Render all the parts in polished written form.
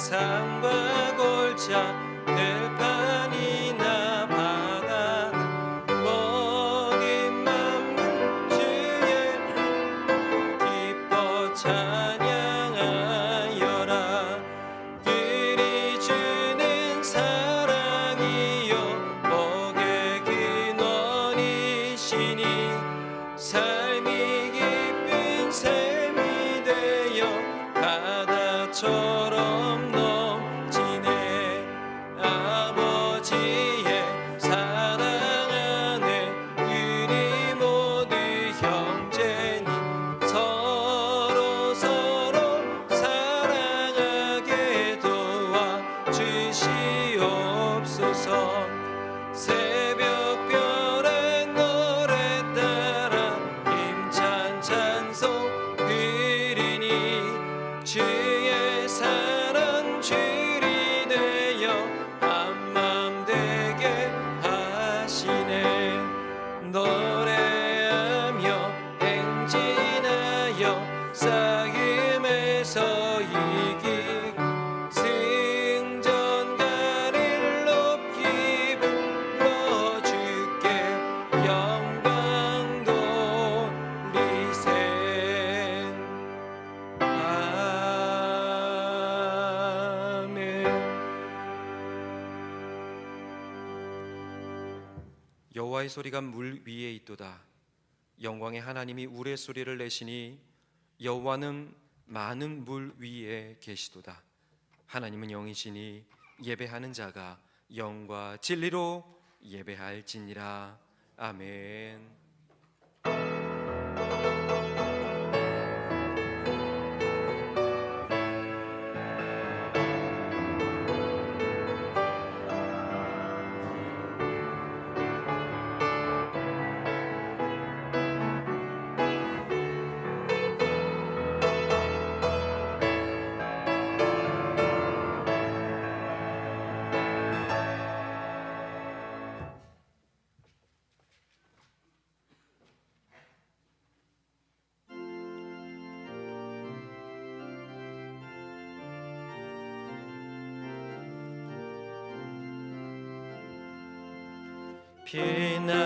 산과 골짜 들판이나 바다나 먹인 만물 주의 기뻐 찬양하여라. 그리 주는 사랑이요 복의 근원이시니 삶이 깊은 샘이 되어 바다처럼 넘치네. 아버지의 사랑 안에 우리 모두 형제니 서로 사랑하게 도와주시옵소서. 새벽별의 노래 따라 힘찬 찬송 드리니 주의 사랑 줄이 되어 한맘 되게 하시네. 노래하며 행진하여 싸움에서 이기고 승전가를 높이 불러 주께 영광 돌리세. 아멘. 여호와의 소리가 물 위에 있도다. 영광의 하나님이 우레소리를 내시니 여호와는 많은 물 위에 계시도다. 하나님은 영이시니 예배하는 자가 영과 진리로 예배할지니라. 아멘.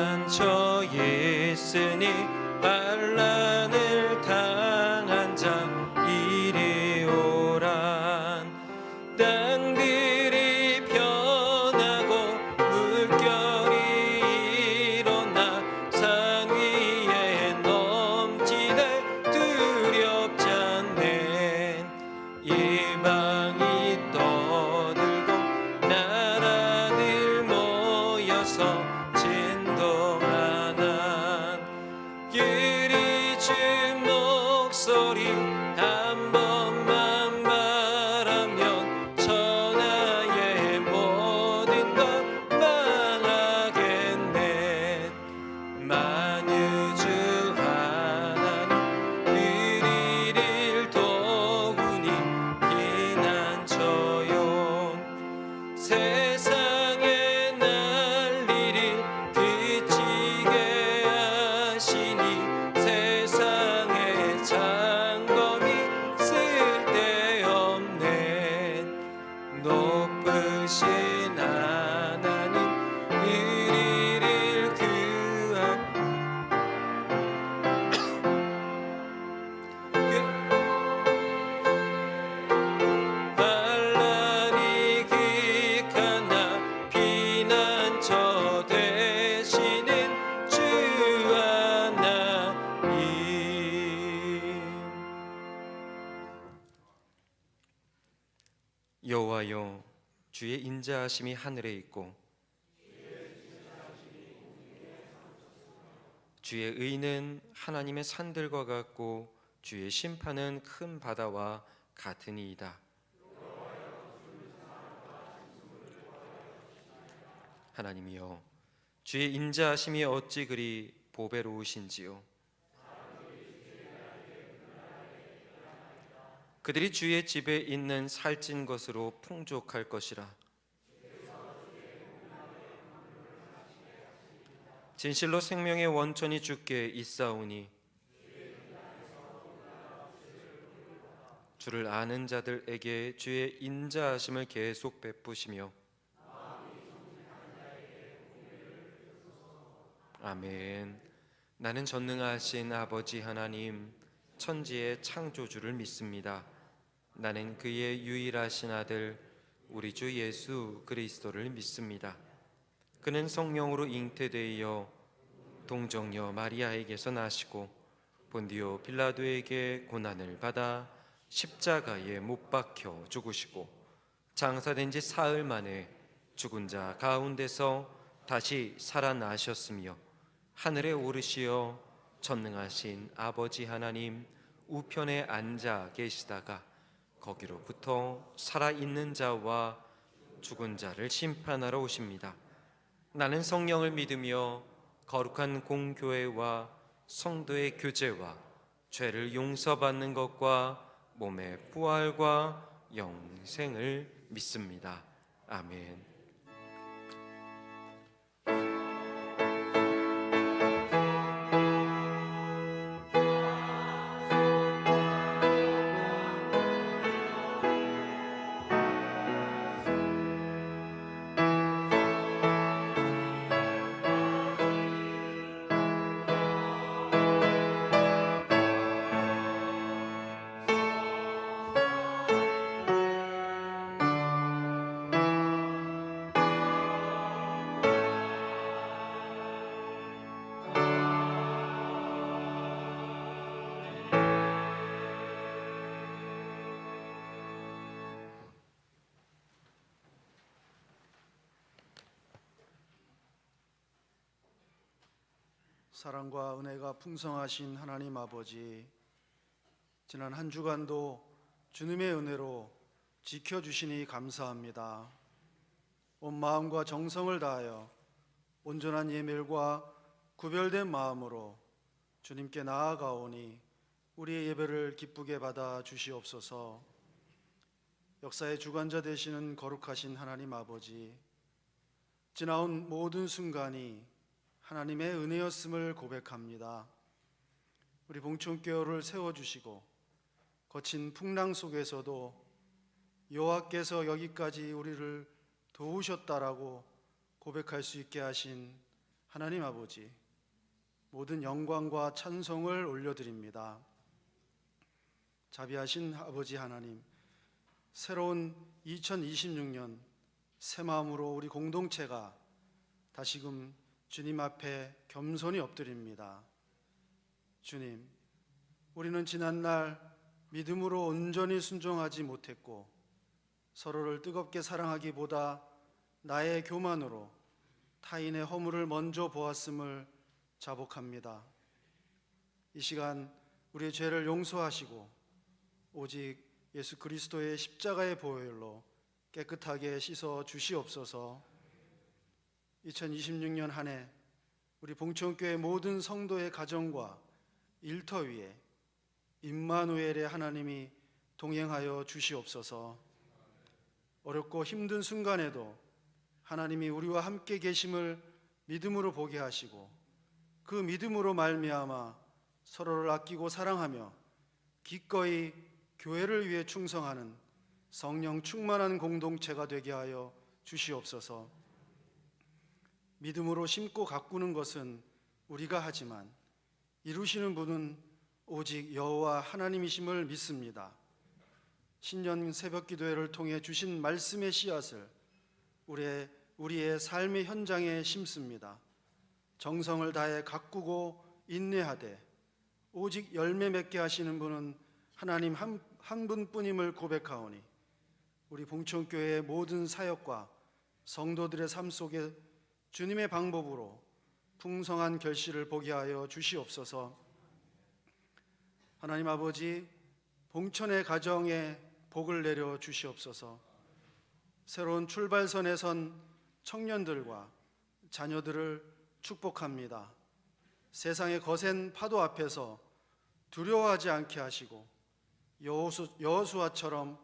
피난처에 있으니 반란을 당한 자 이리 오란. 땅들이 변하고 물결이 일어나 산 위에 넘치네 두렵지 않네. 이방이 떠들고 나라들 모여서 진동하나 그리 주 목소리 한 번만 말하면 천하의 모든 것 망하겠네. 만유주 하나님 우리를 도우니 피난처요. 세상의 난리를 그치게 하시니 세상의 장검이 쓸데없네. 높으신 하나님 우리를 구한 반란이 기카나 피난처 되시는 주 하나님. 여호와여, 주의 인자하심이 하늘에 있고 주의 의는 하나님의 산들과 같고 주의 심판은 큰 바다와 같으니이다. 하나님이여, 주의 인자하심이 어찌 그리 보배로우신지요. 그들이 주의 집에 있는 살찐 것으로 풍족할 것이라. 진실로 생명의 원천이 주께 있사오니 주를 아는 자들에게 주의 인자하심을 계속 베푸시며 아멘. 나는 전능하신 아버지 하나님 천지의 창조주를 믿습니다. 나는 그의 유일하신 아들 우리 주 예수 그리스도를 믿습니다. 그는 성령으로 잉태되어 동정녀 마리아에게서 나시고 본디오 빌라도에게 고난을 받아 십자가에 못 박혀 죽으시고 장사된 지 사흘 만에 죽은 자 가운데서 다시 살아나셨으며 하늘에 오르시어 전능하신 아버지 하나님 우편에 앉아 계시다가 거기로부터 살아있는 자와 죽은 자를 심판하러 오십니다. 나는 성령을 믿으며 거룩한 공교회와 성도의 교제와 죄를 용서받는 것과 몸의 부활과 영생을 믿습니다. 아멘. 사랑과 은혜가 풍성하신 하나님 아버지, 지난 한 주간도 주님의 은혜로 지켜주시니 감사합니다. 온 마음과 정성을 다하여 온전한 예멸과 구별된 마음으로 주님께 나아가오니 우리의 예배를 기쁘게 받아 주시옵소서. 역사의 주관자 되시는 거룩하신 하나님 아버지, 지나온 모든 순간이 하나님의 은혜였음을 고백합니다. 우리 봉천교회를 세워주시고 거친 풍랑 속에서도 여호와께서 여기까지 우리를 도우셨다라고 고백할 수 있게 하신 하나님 아버지, 모든 영광과 찬송을 올려드립니다. 자비하신 아버지 하나님, 새로운 2026년 새 마음으로 우리 공동체가 다시금 주님 앞에 겸손히 엎드립니다. 주님, 우리는 지난날 믿음으로 온전히 순종하지 못했고 서로를 뜨겁게 사랑하기보다 나의 교만으로 타인의 허물을 먼저 보았음을 자복합니다. 이 시간 우리의 죄를 용서하시고 오직 예수 그리스도의 십자가의 보혈로 깨끗하게 씻어 주시옵소서. 2026년 한 해 우리 봉천교회 모든 성도의 가정과 일터 위에 임마누엘의 하나님이 동행하여 주시옵소서. 어렵고 힘든 순간에도 하나님이 우리와 함께 계심을 믿음으로 보게 하시고 그 믿음으로 말미암아 서로를 아끼고 사랑하며 기꺼이 교회를 위해 충성하는 성령 충만한 공동체가 되게 하여 주시옵소서. 믿음으로 심고 가꾸는 것은 우리가 하지만 이루시는 분은 오직 여호와 하나님이심을 믿습니다. 신년 새벽기도회를 통해 주신 말씀의 씨앗을 우리의 삶의 현장에 심습니다. 정성을 다해 가꾸고 인내하되 오직 열매 맺게 하시는 분은 하나님 한 분뿐임을 고백하오니 우리 봉천교회의 모든 사역과 성도들의 삶 속에 주님의 방법으로 풍성한 결실을 보게 하여 주시옵소서. 하나님 아버지, 봉천의 가정에 복을 내려 주시옵소서. 새로운 출발선에 선 청년들과 자녀들을 축복합니다. 세상의 거센 파도 앞에서 두려워하지 않게 하시고 여호수아처럼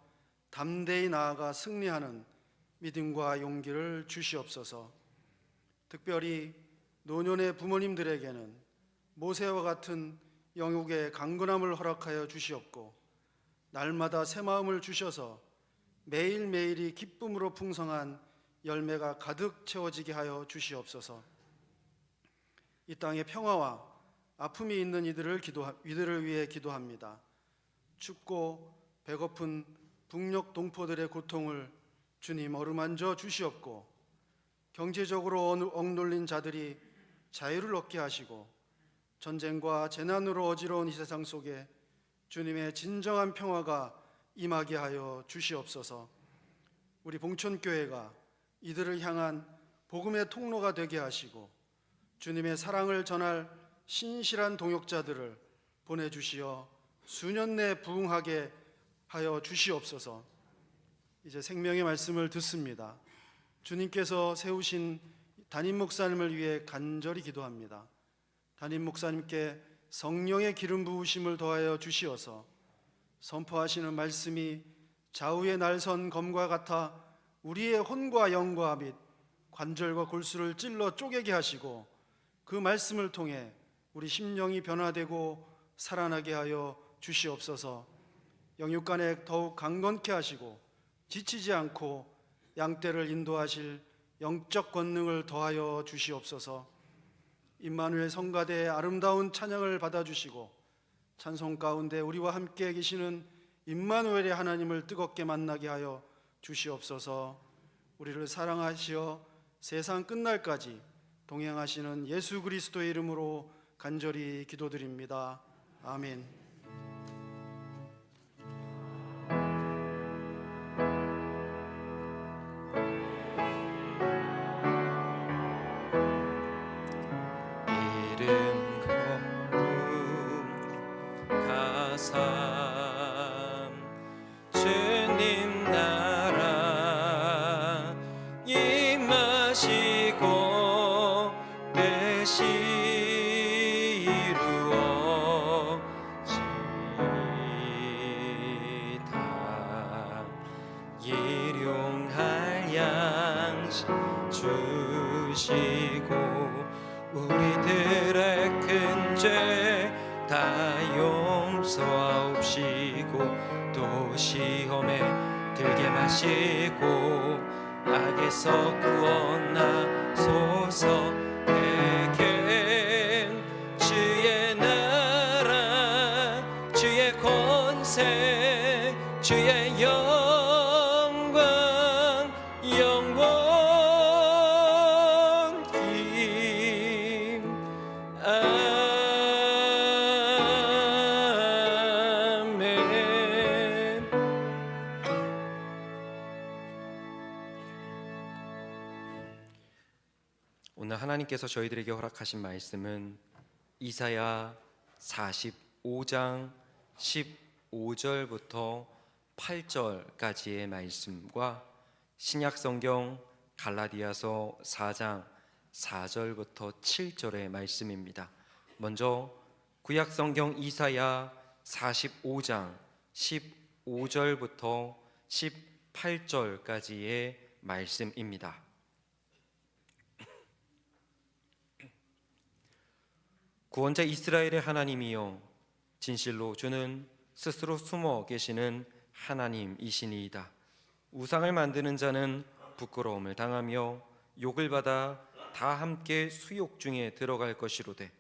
담대히 나아가 승리하는 믿음과 용기를 주시옵소서. 특별히 노년의 부모님들에게는 모세와 같은 영육의 강건함을 허락하여 주시옵고 날마다 새 마음을 주셔서 매일매일이 기쁨으로 풍성한 열매가 가득 채워지게 하여 주시옵소서. 이 땅에 평화와 아픔이 있는 이들을 위해 기도합니다. 춥고 배고픈 북녘 동포들의 고통을 주님 어루만져 주시옵고, 경제적으로 억눌린 자들이 자유를 얻게 하시고, 전쟁과 재난으로 어지러운 이 세상 속에 주님의 진정한 평화가 임하게 하여 주시옵소서. 우리 봉천교회가 이들을 향한 복음의 통로가 되게 하시고, 주님의 사랑을 전할 신실한 동역자들을 보내주시어 수년 내 부흥하게 하여 주시옵소서. 이제 생명의 말씀을 듣습니다. 주님께서 세우신 담임 목사님을 위해 간절히 기도합니다. 담임 목사님께 성령의 기름 부으심을 더하여 주시어서 선포하시는 말씀이 좌우의 날선 검과 같아 우리의 혼과 영과 및 관절과 골수를 찔러 쪼개게 하시고, 그 말씀을 통해 우리 심령이 변화되고 살아나게 하여 주시옵소서. 영육간에 더욱 강건케 하시고 지치지 않고 양떼를 인도하실 영적 권능을 더하여 주시옵소서. 임마누엘 성가대의 아름다운 찬양을 받아주시고, 찬송 가운데 우리와 함께 계시는 임마누엘의 하나님을 뜨겁게 만나게 하여 주시옵소서. 우리를 사랑하시어 세상 끝날까지 동행하시는 예수 그리스도의 이름으로 간절히 기도드립니다. 아멘. 이름 거룩 가삼 주님 나라 임하시고 뜻이 이루어지다. 일용할 양식 주시고 우리들의 큰 죄 다 용서하옵시고, 또 시험에 들게 마시고 악에서 구원하소서. 내겐 주의 나라 주의 권세 주의 영광 영원히 아멘. 오늘 하나님께서 저희들에게 허락하신 말씀은 이사야 45장 15절부터 8절까지의 말씀과 신약성경 갈라디아서 4장 4절부터 7절의 말씀입니다. 먼저 구약성경 이사야 45장 15절부터 18절까지의 말씀입니다. 구원자 이스라엘의 하나님이여, 진실로 주는 스스로 숨어 계시는 하나님이시니이다. 우상을 만드는 자는 부끄러움을 당하며 욕을 받아 다 함께 수욕 중에 들어갈 것이로되,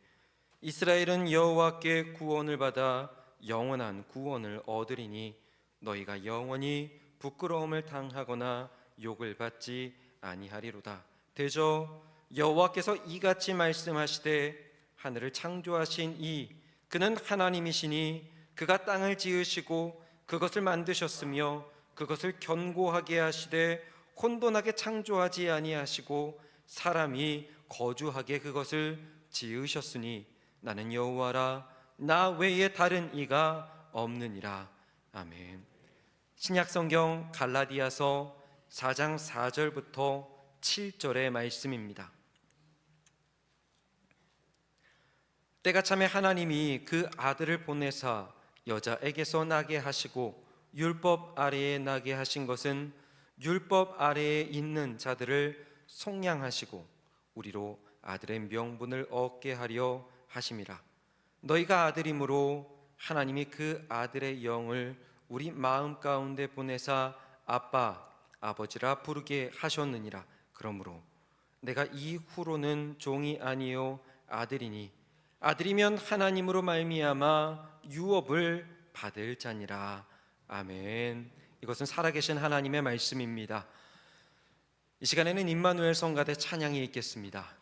이스라엘은 여호와께 구원을 받아 영원한 구원을 얻으리니 너희가 영원히 부끄러움을 당하거나 욕을 받지 아니하리로다. 대저 여호와께서 이같이 말씀하시되, 하늘을 창조하신 그는 하나님이시니 그가 땅을 지으시고 그것을 만드셨으며 그것을 견고하게 하시되 혼돈하게 창조하지 아니하시고 사람이 거주하게 그것을 지으셨으니 나는 여호와라, 나 외에 다른 이가 없느니라. 아멘. 신약성경 갈라디아서 4장 4절부터 7절의 말씀입니다. 때가 참에 하나님이 그 아들을 보내사 여자에게서 나게 하시고 율법 아래에 나게 하신 것은 율법 아래에 있는 자들을 속량하시고 우리로 아들의 명분을 얻게 하려 하심이라. 너희가 아들이므로 하나님이 그 아들의 영을 우리 마음 가운데 보내사 아빠, 아버지라 부르게 하셨느니라. 그러므로 내가 이후로는 종이 아니요 아들이니 아들이면 하나님으로 말미암아 유업을 받을 자니라. 아멘. 이것은 살아계신 하나님의 말씀입니다. 이 시간에는 임마누엘 성가대 찬양이 있겠습니다.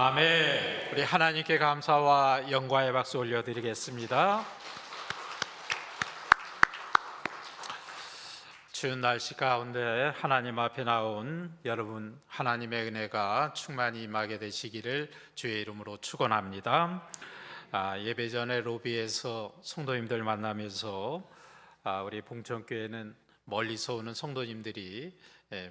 아멘. 우리 하나님께 감사와 영광의 박수 올려드리겠습니다. 추운 날씨 가운데 하나님 앞에 나온 여러분, 하나님의 은혜가 충만히 임하게 되시기를 주의 이름으로 축원합니다. 예배 전에 로비에서 성도님들 만나면서 우리 봉천교회는 멀리서 오는 성도님들이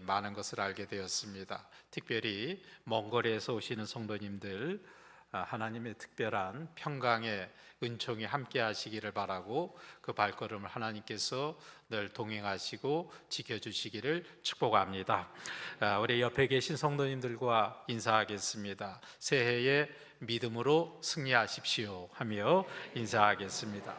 많은 것을 알게 되었습니다. 특별히 먼 거리에서 오시는 성도님들, 하나님의 특별한 평강의 은총이 함께 하시기를 바라고 그 발걸음을 하나님께서 늘 동행하시고 지켜주시기를 축복합니다. 우리 옆에 계신 성도님들과 인사하겠습니다. 새해에 믿음으로 승리하십시오 하며 인사하겠습니다.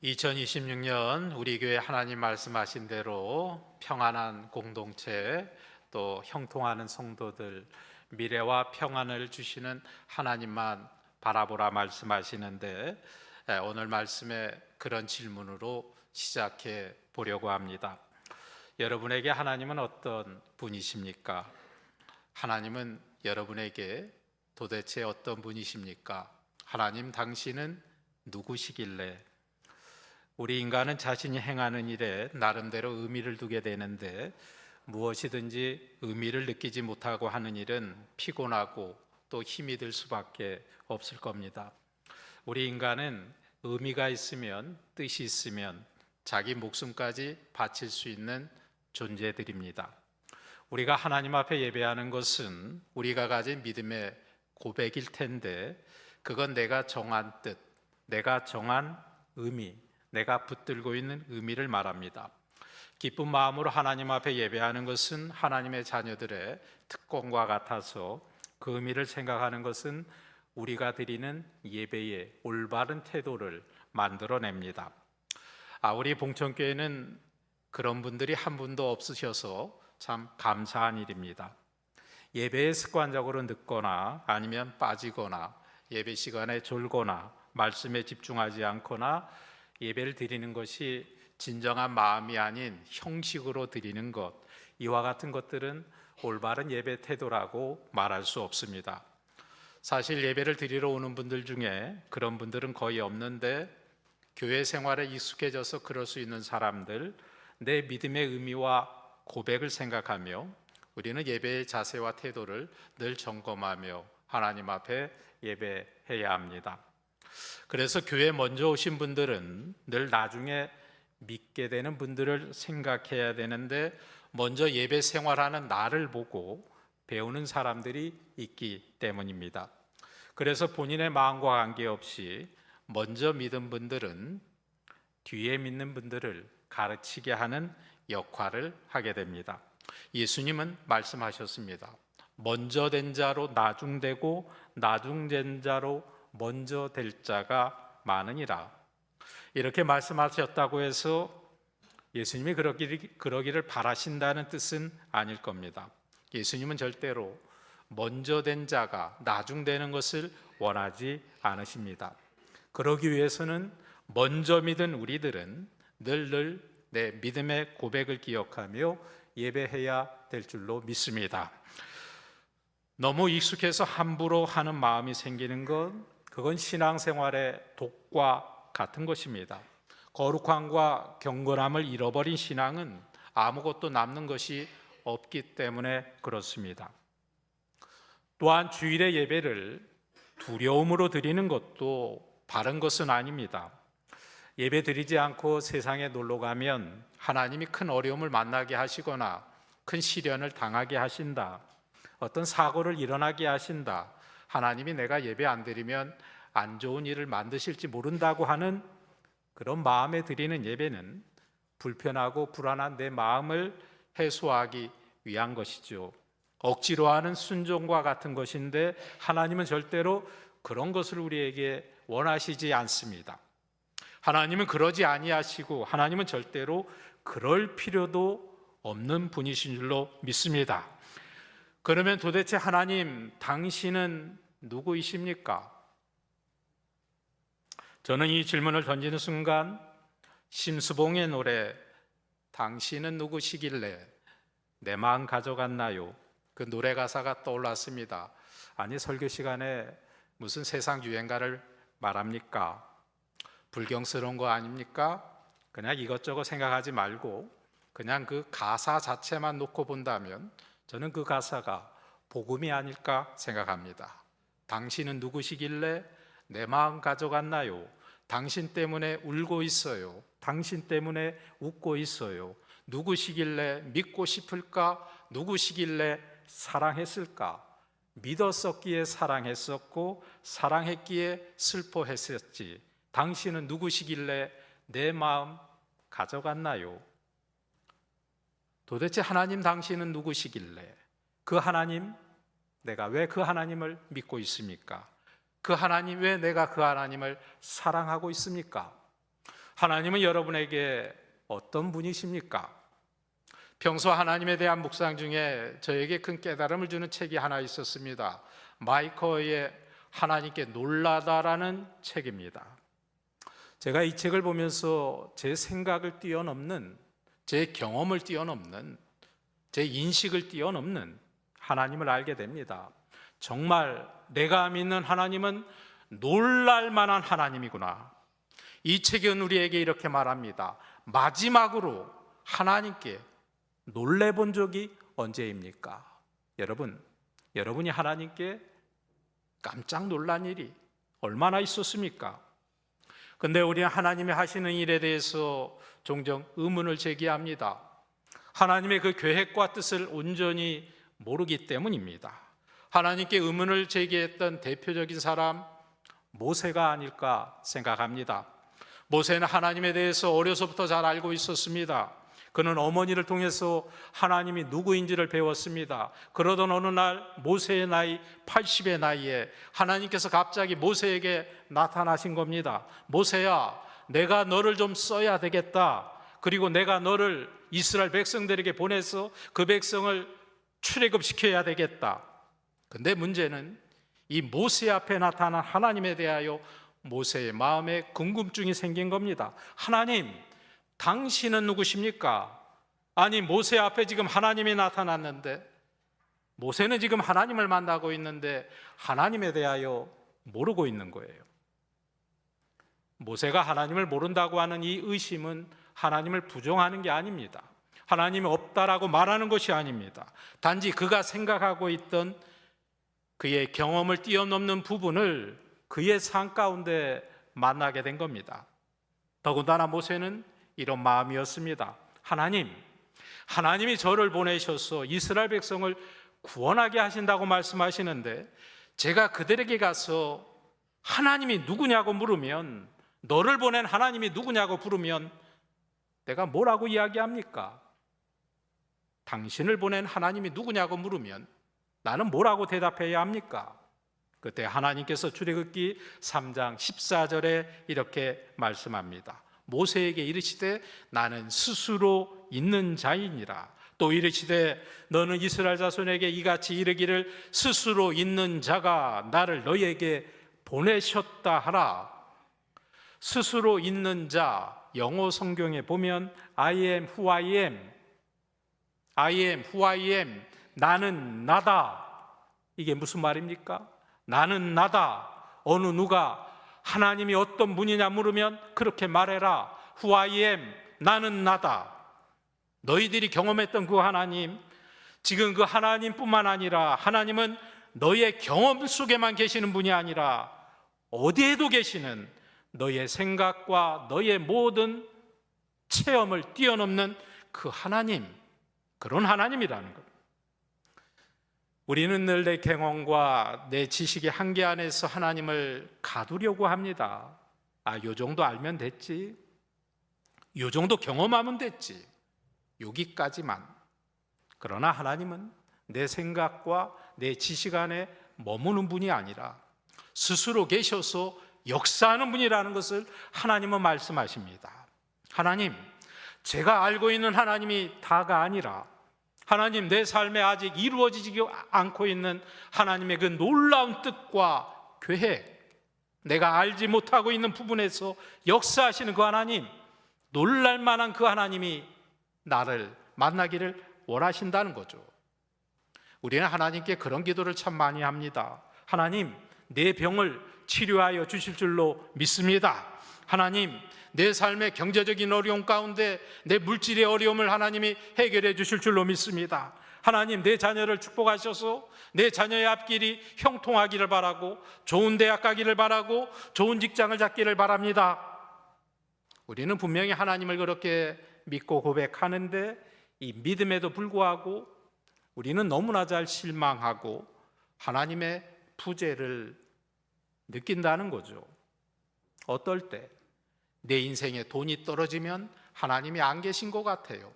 2026년 우리 교회 하나님 말씀하신 대로 평안한 공동체, 또 형통하는 성도들, 미래와 평안을 주시는 하나님만 바라보라 말씀하시는데, 오늘 말씀에 그런 질문으로 시작해 보려고 합니다. 여러분에게 하나님은 어떤 분이십니까? 하나님은 여러분에게 도대체 어떤 분이십니까? 하나님 당신은 누구시길래? 우리 인간은 자신이 행하는 일에 나름대로 의미를 두게 되는데, 무엇이든지 의미를 느끼지 못하고 하는 일은 피곤하고 또 힘이 들 수밖에 없을 겁니다. 우리 인간은 의미가 있으면, 뜻이 있으면 자기 목숨까지 바칠 수 있는 존재들입니다. 우리가 하나님 앞에 예배하는 것은 우리가 가진 믿음의 고백일 텐데, 그건 내가 정한 뜻, 내가 정한 의미, 내가 붙들고 있는 의미를 말합니다. 기쁜 마음으로 하나님 앞에 예배하는 것은 하나님의 자녀들의 특권과 같아서, 그 의미를 생각하는 것은 우리가 드리는 예배의 올바른 태도를 만들어냅니다. 우리 봉천교회는 그런 분들이 한 분도 없으셔서 참 감사한 일입니다. 예배에 습관적으로 늦거나 아니면 빠지거나, 예배 시간에 졸거나, 말씀에 집중하지 않거나, 예배를 드리는 것이 진정한 마음이 아닌 형식으로 드리는 것, 이와 같은 것들은 올바른 예배 태도라고 말할 수 없습니다. 사실 예배를 드리러 오는 분들 중에 그런 분들은 거의 없는데, 교회 생활에 익숙해져서 그럴 수 있는 사람들, 내 믿음의 의미와 고백을 생각하며 우리는 예배의 자세와 태도를 늘 점검하며 하나님 앞에 예배해야 합니다. 그래서 교회에 먼저 오신 분들은 늘 나중에 믿게 되는 분들을 생각해야 되는데, 먼저 예배 생활하는 나를 보고 배우는 사람들이 있기 때문입니다. 그래서 본인의 마음과 관계없이 먼저 믿은 분들은 뒤에 믿는 분들을 가르치게 하는 역할을 하게 됩니다. 예수님은 말씀하셨습니다. 먼저 된 자로 나중되고 나중된 자로 먼저 될 자가 많으니라. 이렇게 말씀하셨다고 해서 예수님이 그러기를 바라신다는 뜻은 아닐 겁니다. 예수님은 절대로 먼저 된 자가 나중되는 것을 원하지 않으십니다. 그러기 위해서는 먼저 믿은 우리들은 늘 내 믿음의 고백을 기억하며 예배해야 될 줄로 믿습니다. 너무 익숙해서 함부로 하는 마음이 생기는 건, 그건 신앙생활의 독과 같은 것입니다. 거룩함과 경건함을 잃어버린 신앙은 아무것도 남는 것이 없기 때문에 그렇습니다. 또한 주일의 예배를 두려움으로 드리는 것도 바른 것은 아닙니다. 예배 드리지 않고 세상에 놀러 가면 하나님이 큰 어려움을 만나게 하시거나 큰 시련을 당하게 하신다, 어떤 사고를 일어나게 하신다, 하나님이 내가 예배 안 드리면 안 좋은 일을 만드실지 모른다고 하는 그런 마음에 드리는 예배는 불편하고 불안한 내 마음을 해소하기 위한 것이죠. 억지로 하는 순종과 같은 것인데, 하나님은 절대로 그런 것을 우리에게 원하시지 않습니다. 하나님은 그러지 아니하시고, 하나님은 절대로 그럴 필요도 없는 분이신 줄로 믿습니다. 그러면 도대체 하나님, 당신은 누구이십니까? 저는 이 질문을 던지는 순간 심수봉의 노래 당신은 누구시길래 내 마음 가져갔나요? 그 노래 가사가 떠올랐습니다. 아니, 설교 시간에 무슨 세상 유행가를 말합니까? 불경스러운 거 아닙니까? 그냥 이것저것 생각하지 말고 그냥 그 가사 자체만 놓고 본다면 저는 그 가사가 복음이 아닐까 생각합니다. 당신은 누구시길래 내 마음 가져갔나요? 당신 때문에 울고 있어요. 당신 때문에 웃고 있어요. 누구시길래 믿고 싶을까? 누구시길래 사랑했을까? 믿었었기에 사랑했었고, 사랑했기에 슬퍼했었지. 당신은 누구시길래 내 마음 가져갔나요? 도대체 하나님, 당신은 누구시길래, 그 하나님, 내가 왜 그 하나님을 믿고 있습니까? 그 하나님, 왜 내가 그 하나님을 사랑하고 있습니까? 하나님은 여러분에게 어떤 분이십니까? 평소 하나님에 대한 묵상 중에 저에게 큰 깨달음을 주는 책이 하나 있었습니다. 마이커의 하나님께 놀라다라는 책입니다. 제가 이 책을 보면서 제 생각을 뛰어넘는, 제 경험을 뛰어넘는, 제 인식을 뛰어넘는 하나님을 알게 됩니다. 정말 내가 믿는 하나님은 놀랄 만한 하나님이구나. 이 책은 우리에게 이렇게 말합니다. 마지막으로 하나님께 놀래본 적이 언제입니까? 여러분이 하나님께 깜짝 놀란 일이 얼마나 있었습니까? 근데 우리는 하나님이 하시는 일에 대해서 종종 의문을 제기합니다. 하나님의 그 계획과 뜻을 온전히 모르기 때문입니다. 하나님께 의문을 제기했던 대표적인 사람 모세가 아닐까 생각합니다. 모세는 하나님에 대해서 어려서부터 잘 알고 있었습니다. 그는 어머니를 통해서 하나님이 누구인지를 배웠습니다. 그러던 어느 날 모세의 나이 80의 나이에 하나님께서 갑자기 모세에게 나타나신 겁니다. 모세야, 내가 너를 좀 써야 되겠다. 그리고 내가 너를 이스라엘 백성들에게 보내서 그 백성을 출애굽시켜야 되겠다. 근데 문제는 이 모세 앞에 나타난 하나님에 대하여 모세의 마음에 궁금증이 생긴 겁니다. 하나님, 당신은 누구십니까? 아니, 모세 앞에 지금 하나님이 나타났는데, 모세는 지금 하나님을 만나고 있는데 하나님에 대하여 모르고 있는 거예요. 모세가 하나님을 모른다고 하는 이 의심은 하나님을 부정하는 게 아닙니다. 하나님이 없다라고 말하는 것이 아닙니다. 단지 그가 생각하고 있던 그의 경험을 뛰어넘는 부분을 그의 삶 가운데 만나게 된 겁니다. 더군다나 모세는 이런 마음이었습니다. 하나님이 저를 보내셔서 이스라엘 백성을 구원하게 하신다고 말씀하시는데 제가 그들에게 가서 하나님이 누구냐고 물으면, 너를 보낸 하나님이 누구냐고 물으면 내가 뭐라고 이야기합니까? 당신을 보낸 하나님이 누구냐고 물으면 나는 뭐라고 대답해야 합니까? 그때 하나님께서 출애굽기 3장 14절에 이렇게 말씀합니다. 모세에게 이르시되 나는 스스로 있는 자이니라. 또 이르시되 너는 이스라엘 자손에게 이같이 이르기를 스스로 있는 자가 나를 너희에게 보내셨다 하라. 스스로 있는 자, 영어 성경에 보면 I am who I am, 나는 나다. 이게 무슨 말입니까? 나는 나다. 어느 누가 하나님이 어떤 분이냐 물으면 그렇게 말해라. Who I am, 나는 나다. 너희들이 경험했던 그 하나님, 지금 그 하나님뿐만 아니라 하나님은 너희의 경험 속에만 계시는 분이 아니라 어디에도 계시는 너희의 생각과 너희의 모든 체험을 뛰어넘는 그 하나님, 그런 하나님이라는 것. 우리는 늘 내 경험과 내 지식의 한계 안에서 하나님을 가두려고 합니다. 요 정도 알면 됐지, 요 정도 경험하면 됐지, 여기까지만. 그러나 하나님은 내 생각과 내 지식 안에 머무는 분이 아니라 스스로 계셔서 역사하는 분이라는 것을 하나님은 말씀하십니다. 하나님, 제가 알고 있는 하나님이 다가 아니라 하나님, 내 삶에 아직 이루어지지 않고 있는 하나님의 그 놀라운 뜻과 계획, 내가 알지 못하고 있는 부분에서 역사하시는 그 하나님, 놀랄 만한 그 하나님이 나를 만나기를 원하신다는 거죠. 우리는 하나님께 그런 기도를 참 많이 합니다. 하나님, 내 병을 치료하여 주실 줄로 믿습니다. 하나님, 내 삶의 경제적인 어려움 가운데 내 물질의 어려움을 하나님이 해결해 주실 줄로 믿습니다. 하나님, 내 자녀를 축복하셔서 내 자녀의 앞길이 형통하기를 바라고, 좋은 대학 가기를 바라고, 좋은 직장을 잡기를 바랍니다. 우리는 분명히 하나님을 그렇게 믿고 고백하는데 이 믿음에도 불구하고 우리는 너무나 잘 실망하고 하나님의 부재를 느낀다는 거죠. 어떨 때 내 인생에 돈이 떨어지면 하나님이 안 계신 것 같아요.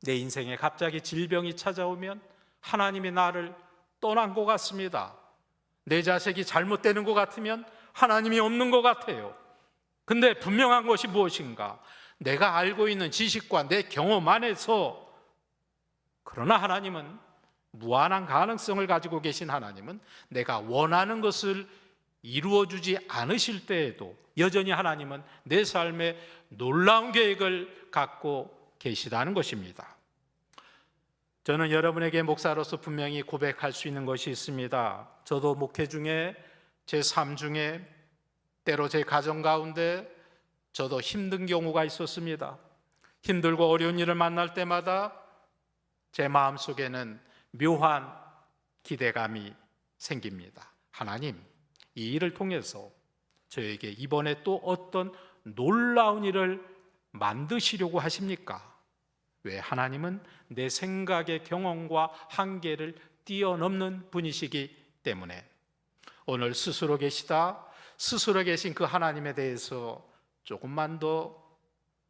내 인생에 갑자기 질병이 찾아오면 하나님이 나를 떠난 것 같습니다. 내 자식이 잘못되는 것 같으면 하나님이 없는 것 같아요. 근데 분명한 것이 무엇인가? 내가 알고 있는 지식과 내 경험 안에서 그러나 하나님은 무한한 가능성을 가지고 계신 하나님은 내가 원하는 것을 이루어주지 않으실 때에도 여전히 하나님은 내 삶에 놀라운 계획을 갖고 계시다는 것입니다. 저는 여러분에게 목사로서 분명히 고백할 수 있는 것이 있습니다. 저도 목회 중에 제 삶 중에 때로 제 가정 가운데 저도 힘든 경우가 있었습니다. 힘들고 어려운 일을 만날 때마다 제 마음속에는 묘한 기대감이 생깁니다. 하나님, 이 일을 통해서 저에게 이번에 또 어떤 놀라운 일을 만드시려고 하십니까? 왜? 하나님은 내 생각의 경험과 한계를 뛰어넘는 분이시기 때문에. 오늘 스스로 계신 그 하나님에 대해서 조금만 더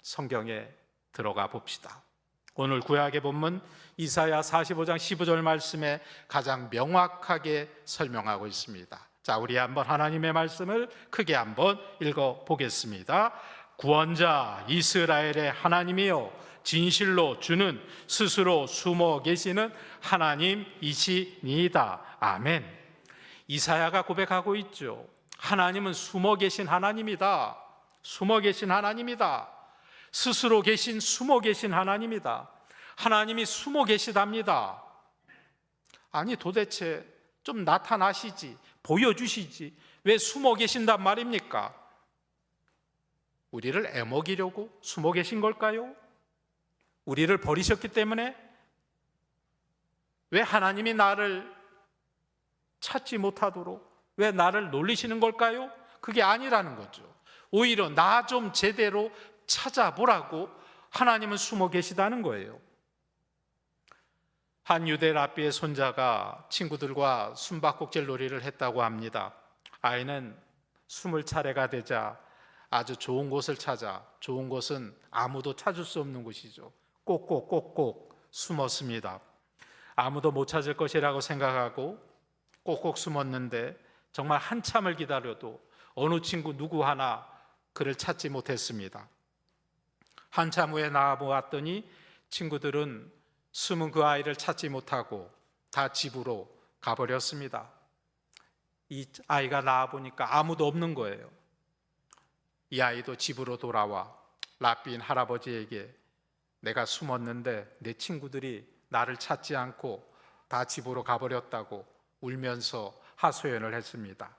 성경에 들어가 봅시다. 오늘 구약의 본문 이사야 45장 15절 말씀에 가장 명확하게 설명하고 있습니다. 자, 우리 한번 하나님의 말씀을 크게 한번 읽어 보겠습니다. 구원자 이스라엘의 하나님이여, 진실로 주는 스스로 숨어 계시는 하나님이시니이다. 아멘. 이사야가 고백하고 있죠. 하나님은 숨어 계신 하나님이다. 숨어 계신 하나님이다. 스스로 계신 숨어 계신 하나님이다. 하나님이 숨어 계시답니다. 아니, 도대체 좀 나타나시지, 보여주시지, 왜 숨어 계신단 말입니까? 우리를 애먹이려고 숨어 계신 걸까요? 우리를 버리셨기 때문에? 왜 하나님이 나를 찾지 못하도록 왜 나를 놀리시는 걸까요? 그게 아니라는 거죠. 오히려 나 좀 제대로 찾아보라고 하나님은 숨어 계시다는 거예요. 한 유대 랍비의 손자가 친구들과 숨바꼭질 놀이를 했다고 합니다. 아이는 20차례가 되자 아주 좋은 곳을 찾아, 좋은 곳은 아무도 찾을 수 없는 곳이죠. 꼭꼭 숨었습니다. 아무도 못 찾을 것이라고 생각하고 꼭꼭 숨었는데 정말 한참을 기다려도 어느 친구 누구 하나 그를 찾지 못했습니다. 한참 후에 나와보았더니 친구들은 숨은 그 아이를 찾지 못하고 다 집으로 가버렸습니다. 이 아이가 나와보니까 아무도 없는 거예요. 이 아이도 집으로 돌아와 랍비인 할아버지에게 내가 숨었는데 내 친구들이 나를 찾지 않고 다 집으로 가버렸다고 울면서 하소연을 했습니다.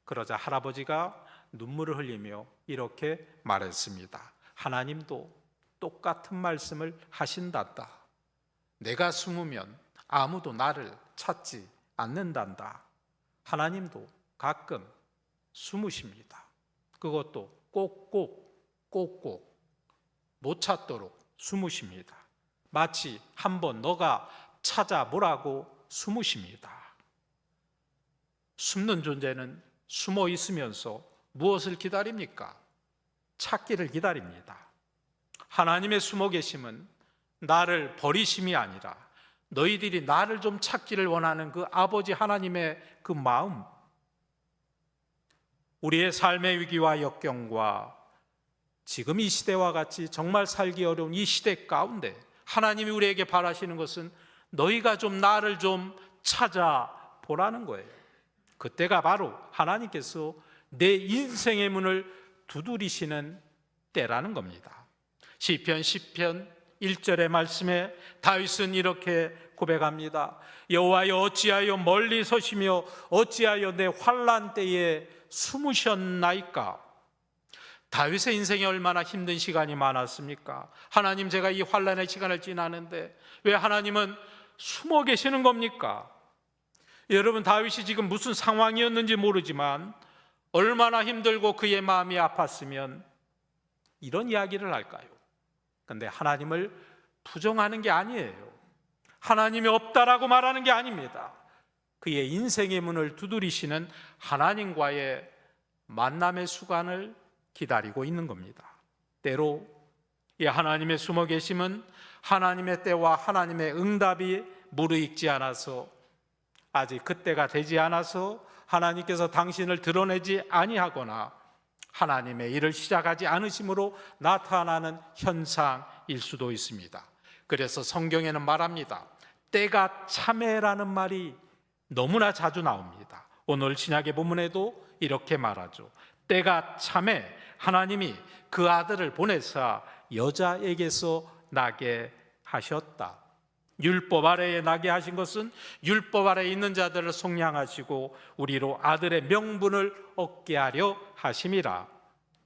그러자 할아버지가 눈물을 흘리며 이렇게 말했습니다. 하나님도 똑같은 말씀을 하신단다. 내가 숨으면 아무도 나를 찾지 않는단다. 하나님도 가끔 숨으십니다. 그것도 꼭꼭 못 찾도록 숨으십니다. 마치 한번 너가 찾아보라고 숨으십니다. 숨는 존재는 숨어 있으면서 무엇을 기다립니까? 찾기를 기다립니다. 하나님의 숨어 계심은 나를 버리심이 아니라 너희들이 나를 좀 찾기를 원하는 그 아버지 하나님의 그 마음, 우리의 삶의 위기와 역경과 지금 이 시대와 같이 정말 살기 어려운 이 시대 가운데 하나님이 우리에게 바라시는 것은 너희가 좀 나를 좀 찾아보라는 거예요. 그때가 바로 하나님께서 내 인생의 문을 두드리시는 때라는 겁니다. 시편 10편 1절의 말씀에 다윗은 이렇게 고백합니다. 여호와여 어찌하여 멀리 서시며 어찌하여 내 환난 때에 숨으셨나이까. 다윗의 인생에 얼마나 힘든 시간이 많았습니까? 하나님, 제가 이 환난의 시간을 지나는데 왜 하나님은 숨어 계시는 겁니까? 여러분, 다윗이 지금 무슨 상황이었는지 모르지만 얼마나 힘들고 그의 마음이 아팠으면 이런 이야기를 할까요? 그런데 하나님을 부정하는 게 아니에요. 하나님이 없다라고 말하는 게 아닙니다. 그의 인생의 문을 두드리시는 하나님과의 만남의 수간을 기다리고 있는 겁니다. 때로 이 하나님의 숨어 계심은 하나님의 때와 하나님의 응답이 무르익지 않아서, 아직 그때가 되지 않아서 하나님께서 당신을 드러내지 아니하거나 하나님의 일을 시작하지 않으심으로 나타나는 현상일 수도 있습니다. 그래서 성경에는 말합니다. 때가 참해라는 말이 너무나 자주 나옵니다. 오늘 신약의 본문에도 이렇게 말하죠. 때가 참해, 하나님이 그 아들을 보내사 여자에게서 나게 하셨다. 율법 아래에 나게 하신 것은 율법 아래에 있는 자들을 속량하시고 우리로 아들의 명분을 얻게 하려 하심이라.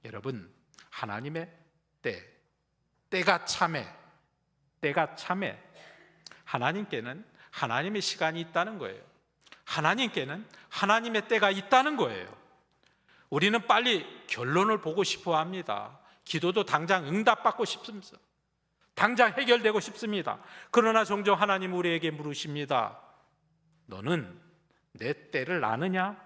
여러분, 하나님의 때가 참해, 때가 참해. 하나님께는 하나님의 시간이 있다는 거예요. 하나님께는 하나님의 때가 있다는 거예요. 우리는 빨리 결론을 보고 싶어 합니다. 기도도 당장 응답받고 싶습니다. 당장 해결되고 싶습니다. 그러나 종종 하나님 우리에게 물으십니다. 너는 내 때를 아느냐?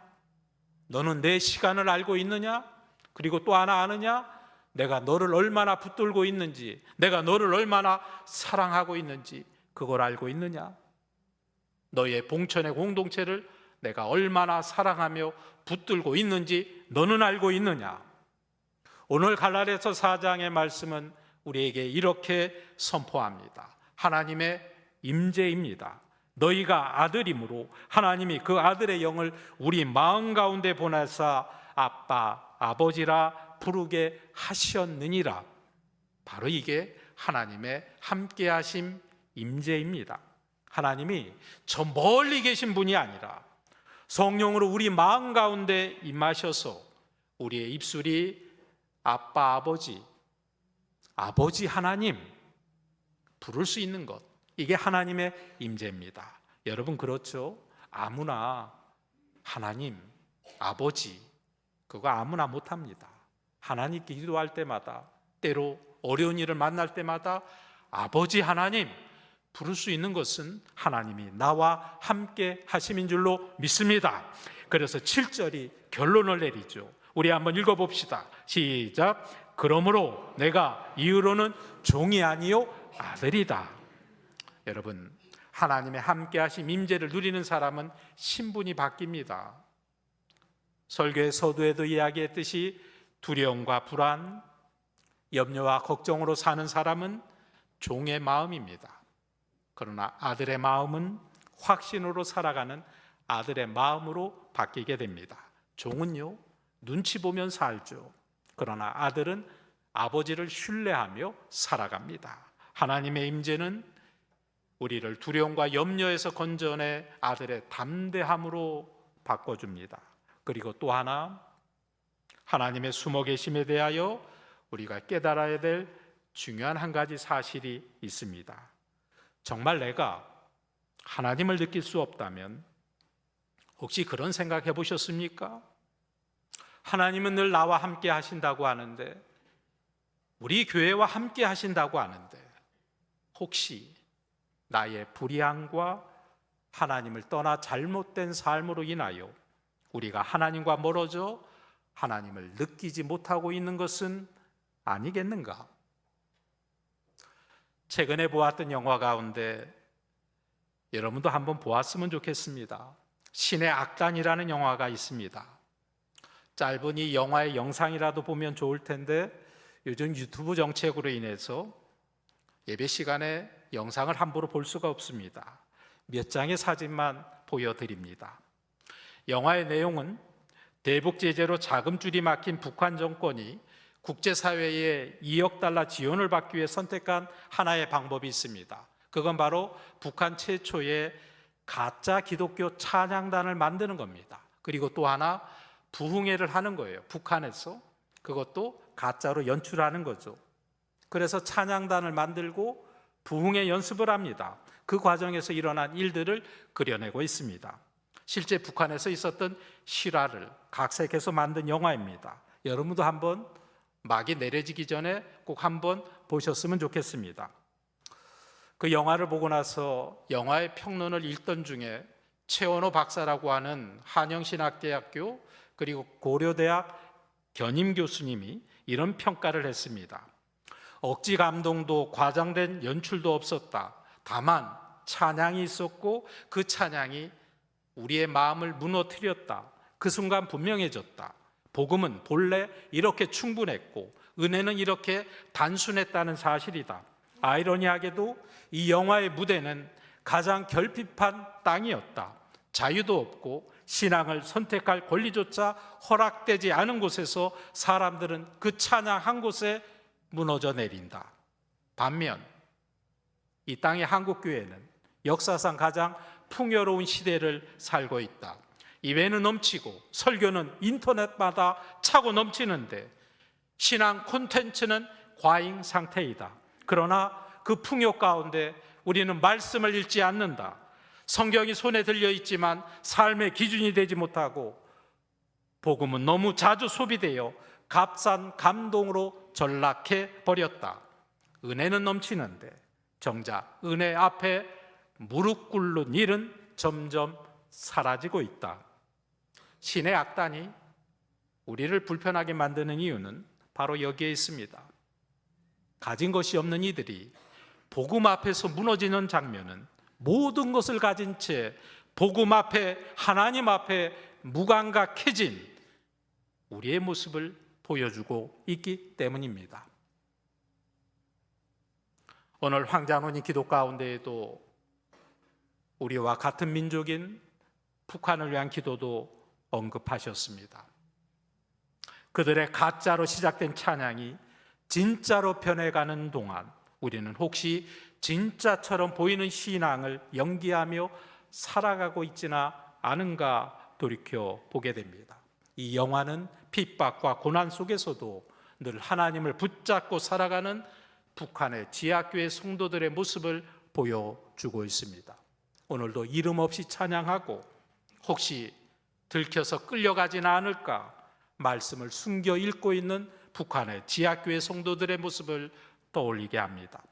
너는 내 시간을 알고 있느냐? 그리고 또 하나 아느냐? 내가 너를 얼마나 붙들고 있는지, 내가 너를 얼마나 사랑하고 있는지 그걸 알고 있느냐? 너의 봉천의 공동체를 내가 얼마나 사랑하며 붙들고 있는지 너는 알고 있느냐? 오늘 갈라디아서 4장의 말씀은 우리에게 이렇게 선포합니다. 하나님의 임재입니다. 너희가 아들이므로 하나님이 그 아들의 영을 우리 마음 가운데 보내사 아빠, 아버지라 부르게 하셨느니라. 바로 이게 하나님의 함께하심 임재입니다. 하나님이 저 멀리 계신 분이 아니라 성령으로 우리 마음 가운데 임하셔서 우리의 입술이 아빠, 아버지 하나님 부를 수 있는 것, 이게 하나님의 임재입니다. 여러분 그렇죠? 아무나 하나님, 아버지 그거 아무나 못합니다. 하나님께 기도할 때마다, 때로 어려운 일을 만날 때마다 아버지 하나님 부를 수 있는 것은 하나님이 나와 함께 하심인 줄로 믿습니다. 그래서 7절이 결론을 내리죠. 우리 한번 읽어봅시다. 시작. 그러므로 내가 이후로는 종이 아니요 아들이다. 여러분, 하나님의 함께하심 임재를 누리는 사람은 신분이 바뀝니다. 설교의 서두에도 이야기했듯이 두려움과 불안, 염려와 걱정으로 사는 사람은 종의 마음입니다. 그러나 아들의 마음은 확신으로 살아가는 아들의 마음으로 바뀌게 됩니다. 종은요, 눈치 보면 살죠. 그러나 아들은 아버지를 신뢰하며 살아갑니다. 하나님의 임재는 우리를 두려움과 염려에서 건져내 아들의 담대함으로 바꿔줍니다. 그리고 또 하나, 하나님의 숨어 계심에 대하여 우리가 깨달아야 될 중요한 한 가지 사실이 있습니다. 정말 내가 하나님을 느낄 수 없다면 혹시 그런 생각 해보셨습니까? 하나님은 늘 나와 함께 하신다고 하는데, 우리 교회와 함께 하신다고 하는데, 혹시 나의 불의함과 하나님을 떠나 잘못된 삶으로 인하여 우리가 하나님과 멀어져 하나님을 느끼지 못하고 있는 것은 아니겠는가? 최근에 보았던 영화 가운데 여러분도 한번 보았으면 좋겠습니다. 신의 악단이라는 영화가 있습니다. 짧은 이 영화의 영상이라도 보면 좋을 텐데, 요즘 유튜브 정책으로 인해서 예배 시간에 영상을 함부로 볼 수가 없습니다. 몇 장의 사진만 보여드립니다. 영화의 내용은 대북 제재로 자금줄이 막힌 북한 정권이 국제사회에 2억 달러 지원을 받기 위해 선택한 하나의 방법이 있습니다. 그건 바로 북한 최초의 가짜 기독교 찬양단을 만드는 겁니다. 그리고 또 하나, 부흥회를 하는 거예요. 북한에서. 그것도 가짜로 연출하는 거죠. 그래서 찬양단을 만들고 부흥회 연습을 합니다. 그 과정에서 일어난 일들을 그려내고 있습니다. 실제 북한에서 있었던 실화를 각색해서 만든 영화입니다. 여러분도 한번 막이 내려지기 전에 꼭 한번 보셨으면 좋겠습니다. 그 영화를 보고 나서 영화의 평론을 읽던 중에 최원호 박사라고 하는 한영신학대학교 그리고 고려대학 견임 교수님이 이런 평가를 했습니다. 억지 감동도 과장된 연출도 없었다. 다만 찬양이 있었고 그 찬양이 우리의 마음을 무너뜨렸다. 그 순간 분명해졌다. 복음은 본래 이렇게 충분했고 은혜는 이렇게 단순했다는 사실이다. 아이러니하게도 이 영화의 무대는 가장 결핍한 땅이었다. 자유도 없고 신앙을 선택할 권리조차 허락되지 않은 곳에서 사람들은 그 찬양 한 곳에 무너져 내린다. 반면 이 땅의 한국교회는 역사상 가장 풍요로운 시대를 살고 있다. 이외는 넘치고 설교는 인터넷마다 차고 넘치는데 신앙 콘텐츠는 과잉 상태이다. 그러나 그 풍요 가운데 우리는 말씀을 읽지 않는다. 성경이 손에 들려 있지만 삶의 기준이 되지 못하고 복음은 너무 자주 소비되어 값싼 감동으로 전락해 버렸다. 은혜는 넘치는데 정작 은혜 앞에 무릎 꿇는 일은 점점 사라지고 있다. 신의 악단이 우리를 불편하게 만드는 이유는 바로 여기에 있습니다. 가진 것이 없는 이들이 복음 앞에서 무너지는 장면은 모든 것을 가진 채 복음 앞에, 하나님 앞에 무감각해진 우리의 모습을 보여주고 있기 때문입니다. 오늘 황장로님 기도 가운데에도 우리와 같은 민족인 북한을 위한 기도도 언급하셨습니다. 그들의 가짜로 시작된 찬양이 진짜로 변해가는 동안 우리는 혹시 진짜처럼 보이는 신앙을 연기하며 살아가고 있지는 않은가 돌이켜 보게 됩니다. 이 영화는 핍박과 고난 속에서도 늘 하나님을 붙잡고 살아가는 북한의 지하교회 성도들의 모습을 보여주고 있습니다. 오늘도 이름 없이 찬양하고 혹시 들켜서 끌려가지는 않을까 말씀을 숨겨 읽고 있는 북한의 지하교회 성도들의 모습을 떠올리게 합니다.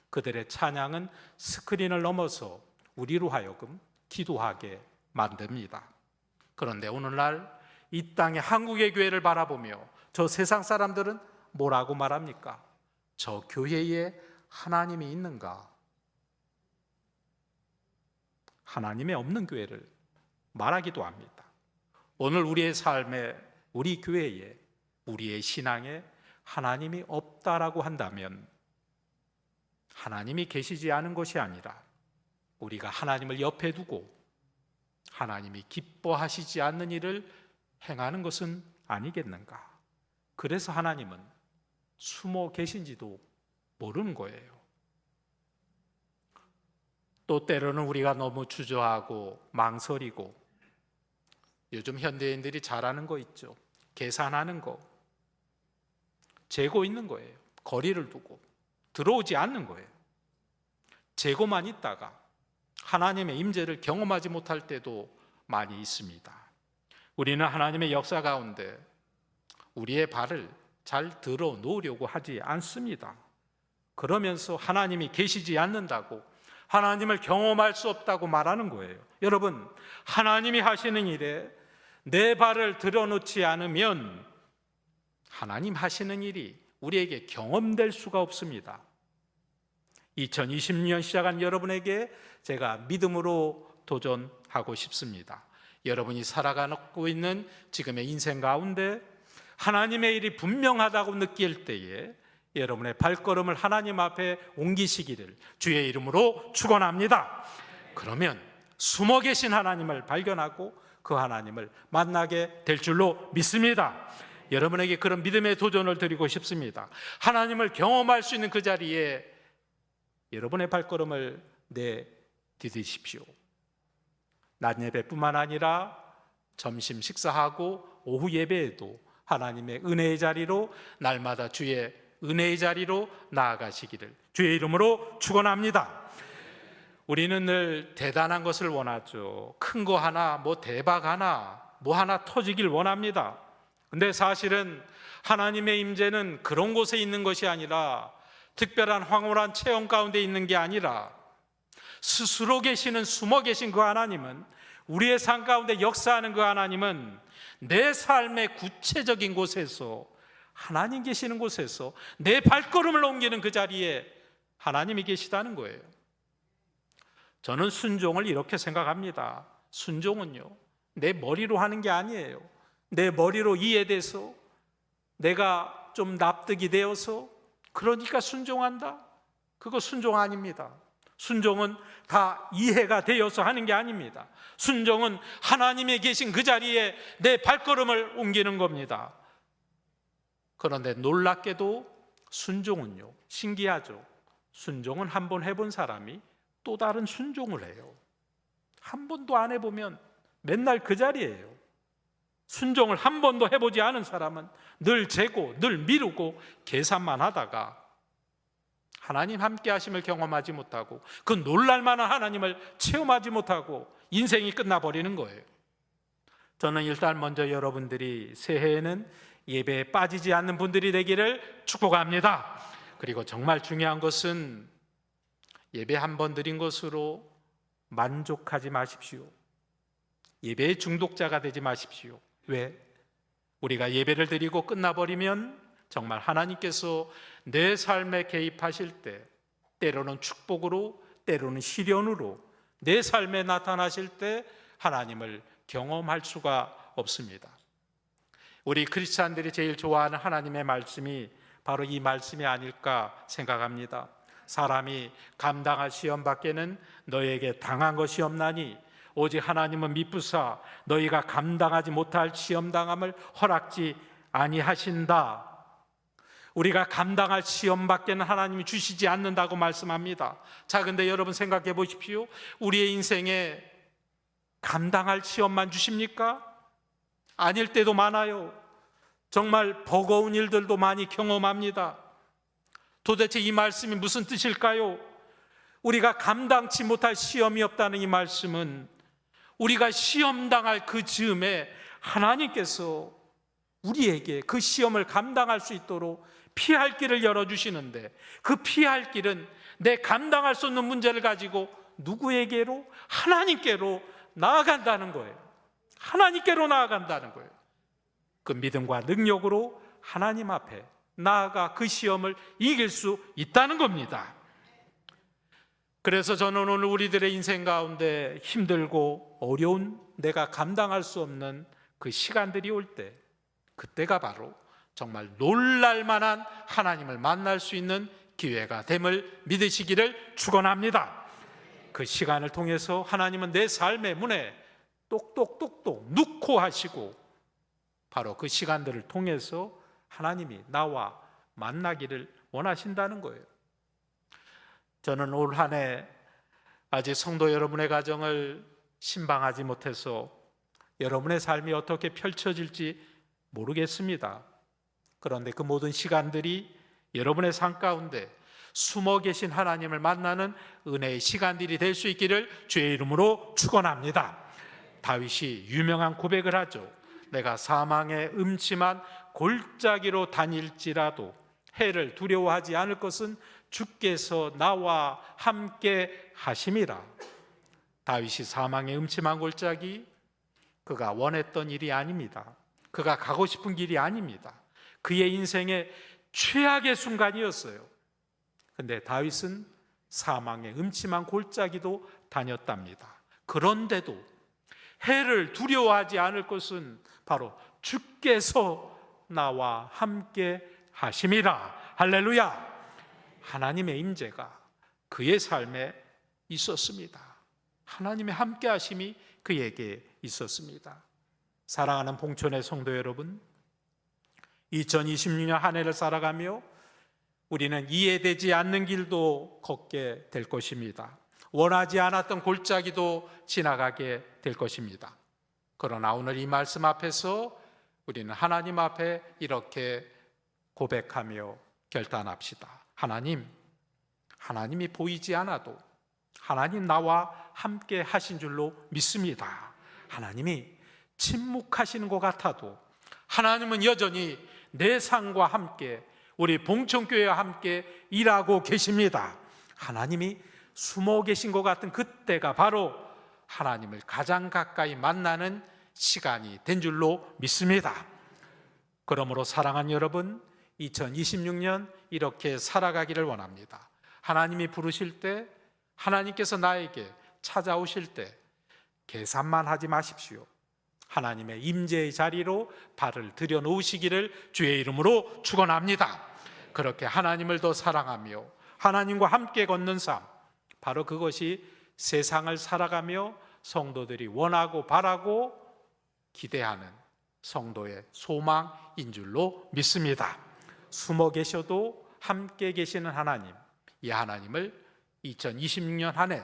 그들의 찬양은 스크린을 넘어서 우리로 하여금 기도하게 만듭니다. 그런데 오늘날 이 땅의 한국의 교회를 바라보며 저 세상 사람들은 뭐라고 말합니까? 저 교회에 하나님이 있는가? 하나님의 없는 교회를 말하기도 합니다. 오늘 우리의 삶에, 우리 교회에, 우리의 신앙에 하나님이 없다라고 한다면 하나님이 계시지 않은 것이 아니라 우리가 하나님을 옆에 두고 하나님이 기뻐하시지 않는 일을 행하는 것은 아니겠는가? 그래서 하나님은 숨어 계신지도 모르는 거예요. 또 때로는 우리가 너무 주저하고 망설이고 요즘 현대인들이 잘하는 거 있죠. 계산하는 거, 재고 있는 거예요. 거리를 두고 들어오지 않는 거예요. 재고만 있다가 하나님의 임재를 경험하지 못할 때도 많이 있습니다. 우리는 하나님의 역사 가운데 우리의 발을 잘 들어 놓으려고 하지 않습니다. 그러면서 하나님이 계시지 않는다고, 하나님을 경험할 수 없다고 말하는 거예요. 여러분, 하나님이 하시는 일에 내 발을 들어놓지 않으면 하나님 하시는 일이 우리에게 경험될 수가 없습니다. 2020년 시작한 여러분에게 제가 믿음으로 도전하고 싶습니다. 여러분이 살아가고 있는 지금의 인생 가운데 하나님의 일이 분명하다고 느낄 때에 여러분의 발걸음을 하나님 앞에 옮기시기를 주의 이름으로 축원합니다. 그러면 숨어 계신 하나님을 발견하고 그 하나님을 만나게 될 줄로 믿습니다. 여러분에게 그런 믿음의 도전을 드리고 싶습니다. 하나님을 경험할 수 있는 그 자리에 여러분의 발걸음을 내디디십시오. 낮 예배뿐만 아니라 점심 식사하고 오후 예배에도 하나님의 은혜의 자리로, 날마다 주의 은혜의 자리로 나아가시기를 주의 이름으로 축원합니다. 우리는 늘 대단한 것을 원하죠. 큰 거 하나, 뭐 대박 하나, 뭐 하나 터지길 원합니다. 근데 사실은 하나님의 임재는 그런 곳에 있는 것이 아니라, 특별한 황홀한 체험 가운데 있는 게 아니라, 스스로 계시는, 숨어 계신 그 하나님은, 우리의 삶 가운데 역사하는 그 하나님은 내 삶의 구체적인 곳에서, 하나님 계시는 곳에서 내 발걸음을 옮기는 그 자리에 하나님이 계시다는 거예요. 저는 순종을 이렇게 생각합니다. 순종은요, 내 머리로 하는 게 아니에요. 내 머리로 이해돼서 내가 좀 납득이 되어서 그러니까 순종한다? 그거 순종 아닙니다. 순종은 다 이해가 되어서 하는 게 아닙니다. 순종은 하나님이 계신 그 자리에 내 발걸음을 옮기는 겁니다. 그런데 놀랍게도 순종은요, 신기하죠. 순종은 한 번 해본 사람이 또 다른 순종을 해요. 한 번도 안 해보면 맨날 그 자리예요. 순종을 한 번도 해보지 않은 사람은 늘 재고 늘 미루고 계산만 하다가 하나님 함께 하심을 경험하지 못하고 그 놀랄만한 하나님을 체험하지 못하고 인생이 끝나버리는 거예요. 저는 일단 먼저 여러분들이 새해에는 예배에 빠지지 않는 분들이 되기를 축복합니다. 그리고 정말 중요한 것은 예배 한 번 드린 것으로 만족하지 마십시오. 예배의 중독자가 되지 마십시오. 왜? 우리가 예배를 드리고 끝나버리면 정말 하나님께서 내 삶에 개입하실 때 때로는 축복으로 때로는 시련으로 내 삶에 나타나실 때 하나님을 경험할 수가 없습니다. 우리 크리스찬들이 제일 좋아하는 하나님의 말씀이 바로 이 말씀이 아닐까 생각합니다. 사람이 감당할 시험 밖에는 너에게 당한 것이 없나니 오직 하나님은 미쁘사 너희가 감당하지 못할 시험 당함을 허락지 아니하신다. 우리가 감당할 시험 밖에는 하나님이 주시지 않는다고 말씀합니다. 자, 근데 여러분 생각해 보십시오. 우리의 인생에 감당할 시험만 주십니까? 아닐 때도 많아요. 정말 버거운 일들도 많이 경험합니다. 도대체 이 말씀이 무슨 뜻일까요? 우리가 감당치 못할 시험이 없다는 이 말씀은 우리가 시험당할 그 즈음에 하나님께서 우리에게 그 시험을 감당할 수 있도록 피할 길을 열어주시는데 그 피할 길은 내 감당할 수 없는 문제를 가지고 누구에게로? 하나님께로 나아간다는 거예요. 하나님께로 나아간다는 거예요. 그 믿음과 능력으로 하나님 앞에 나아가 그 시험을 이길 수 있다는 겁니다. 그래서 저는 오늘 우리들의 인생 가운데 힘들고 어려운 내가 감당할 수 없는 그 시간들이 올 때 그때가 바로 정말 놀랄만한 하나님을 만날 수 있는 기회가 됨을 믿으시기를 축원합니다. 그 시간을 통해서 하나님은 내 삶의 문에 똑똑똑똑 눕고 하시고 바로 그 시간들을 통해서 하나님이 나와 만나기를 원하신다는 거예요. 저는 올 한 해 아직 성도 여러분의 가정을 신방하지 못해서 여러분의 삶이 어떻게 펼쳐질지 모르겠습니다. 그런데 그 모든 시간들이 여러분의 삶 가운데 숨어 계신 하나님을 만나는 은혜의 시간들이 될 수 있기를 주의 이름으로 축원합니다. 다윗이 유명한 고백을 하죠. 내가 사망의 음침한 골짜기로 다닐지라도 해를 두려워하지 않을 것은 주께서 나와 함께 하심이라. 다윗이 사망의 음침한 골짜기, 그가 원했던 일이 아닙니다. 그가 가고 싶은 길이 아닙니다. 그의 인생의 최악의 순간이었어요. 근데 다윗은 사망의 음침한 골짜기도 다녔답니다. 그런데도 해를 두려워하지 않을 것은 바로 주께서 나와 함께 하심이라. 할렐루야. 하나님의 임재가 그의 삶에 있었습니다. 하나님의 함께 하심이 그에게 있었습니다. 사랑하는 봉천의 성도 여러분, 2026년 한 해를 살아가며 우리는 이해되지 않는 길도 걷게 될 것입니다. 원하지 않았던 골짜기도 지나가게 될 것입니다. 그러나 오늘 이 말씀 앞에서 우리는 하나님 앞에 이렇게 고백하며 결단합시다. 하나님이 보이지 않아도 하나님 나와 함께 하신 줄로 믿습니다. 하나님이 침묵하시는 것 같아도 하나님은 여전히 내 삶과 함께 우리 봉천교회와 함께 일하고 계십니다. 하나님이 숨어 계신 것 같은 그때가 바로 하나님을 가장 가까이 만나는 시간이 된 줄로 믿습니다. 그러므로 사랑하는 여러분, 2026년 이렇게 살아가기를 원합니다. 하나님이 부르실 때, 하나님께서 나에게 찾아오실 때 계산만 하지 마십시오. 하나님의 임재의 자리로 발을 들여놓으시기를 주의 이름으로 축원합니다. 그렇게 하나님을 더 사랑하며 하나님과 함께 걷는 삶, 바로 그것이 세상을 살아가며 성도들이 원하고 바라고 기대하는 성도의 소망인 줄로 믿습니다. 숨어 계셔도 함께 계시는 하나님, 이 하나님을 2026년 한 해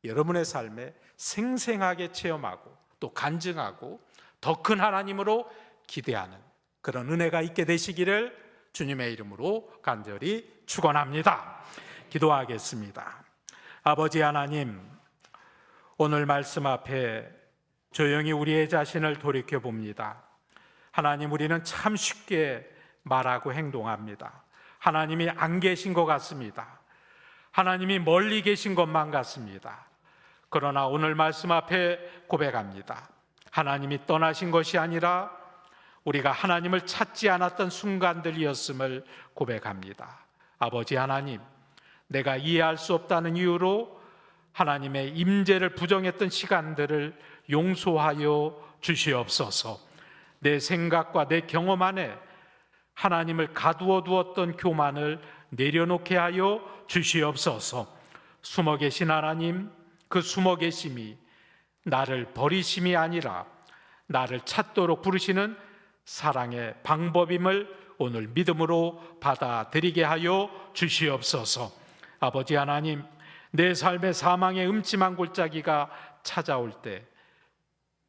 여러분의 삶에 생생하게 체험하고 또 간증하고 더 큰 하나님으로 기대하는 그런 은혜가 있게 되시기를 주님의 이름으로 간절히 축원합니다. 기도하겠습니다. 아버지 하나님, 오늘 말씀 앞에 조용히 우리의 자신을 돌이켜 봅니다. 하나님, 우리는 참 쉽게 말하고 행동합니다. 하나님이 안 계신 것 같습니다. 하나님이 멀리 계신 것만 같습니다. 그러나 오늘 말씀 앞에 고백합니다. 하나님이 떠나신 것이 아니라 우리가 하나님을 찾지 않았던 순간들이었음을 고백합니다. 아버지 하나님, 내가 이해할 수 없다는 이유로 하나님의 임재를 부정했던 시간들을 용서하여 주시옵소서. 내 생각과 내 경험 안에 하나님을 가두어 두었던 교만을 내려놓게 하여 주시옵소서. 숨어 계신 하나님, 그 숨어 계심이 나를 버리심이 아니라 나를 찾도록 부르시는 사랑의 방법임을 오늘 믿음으로 받아들이게 하여 주시옵소서. 아버지 하나님, 내 삶의 사망의 음침한 골짜기가 찾아올 때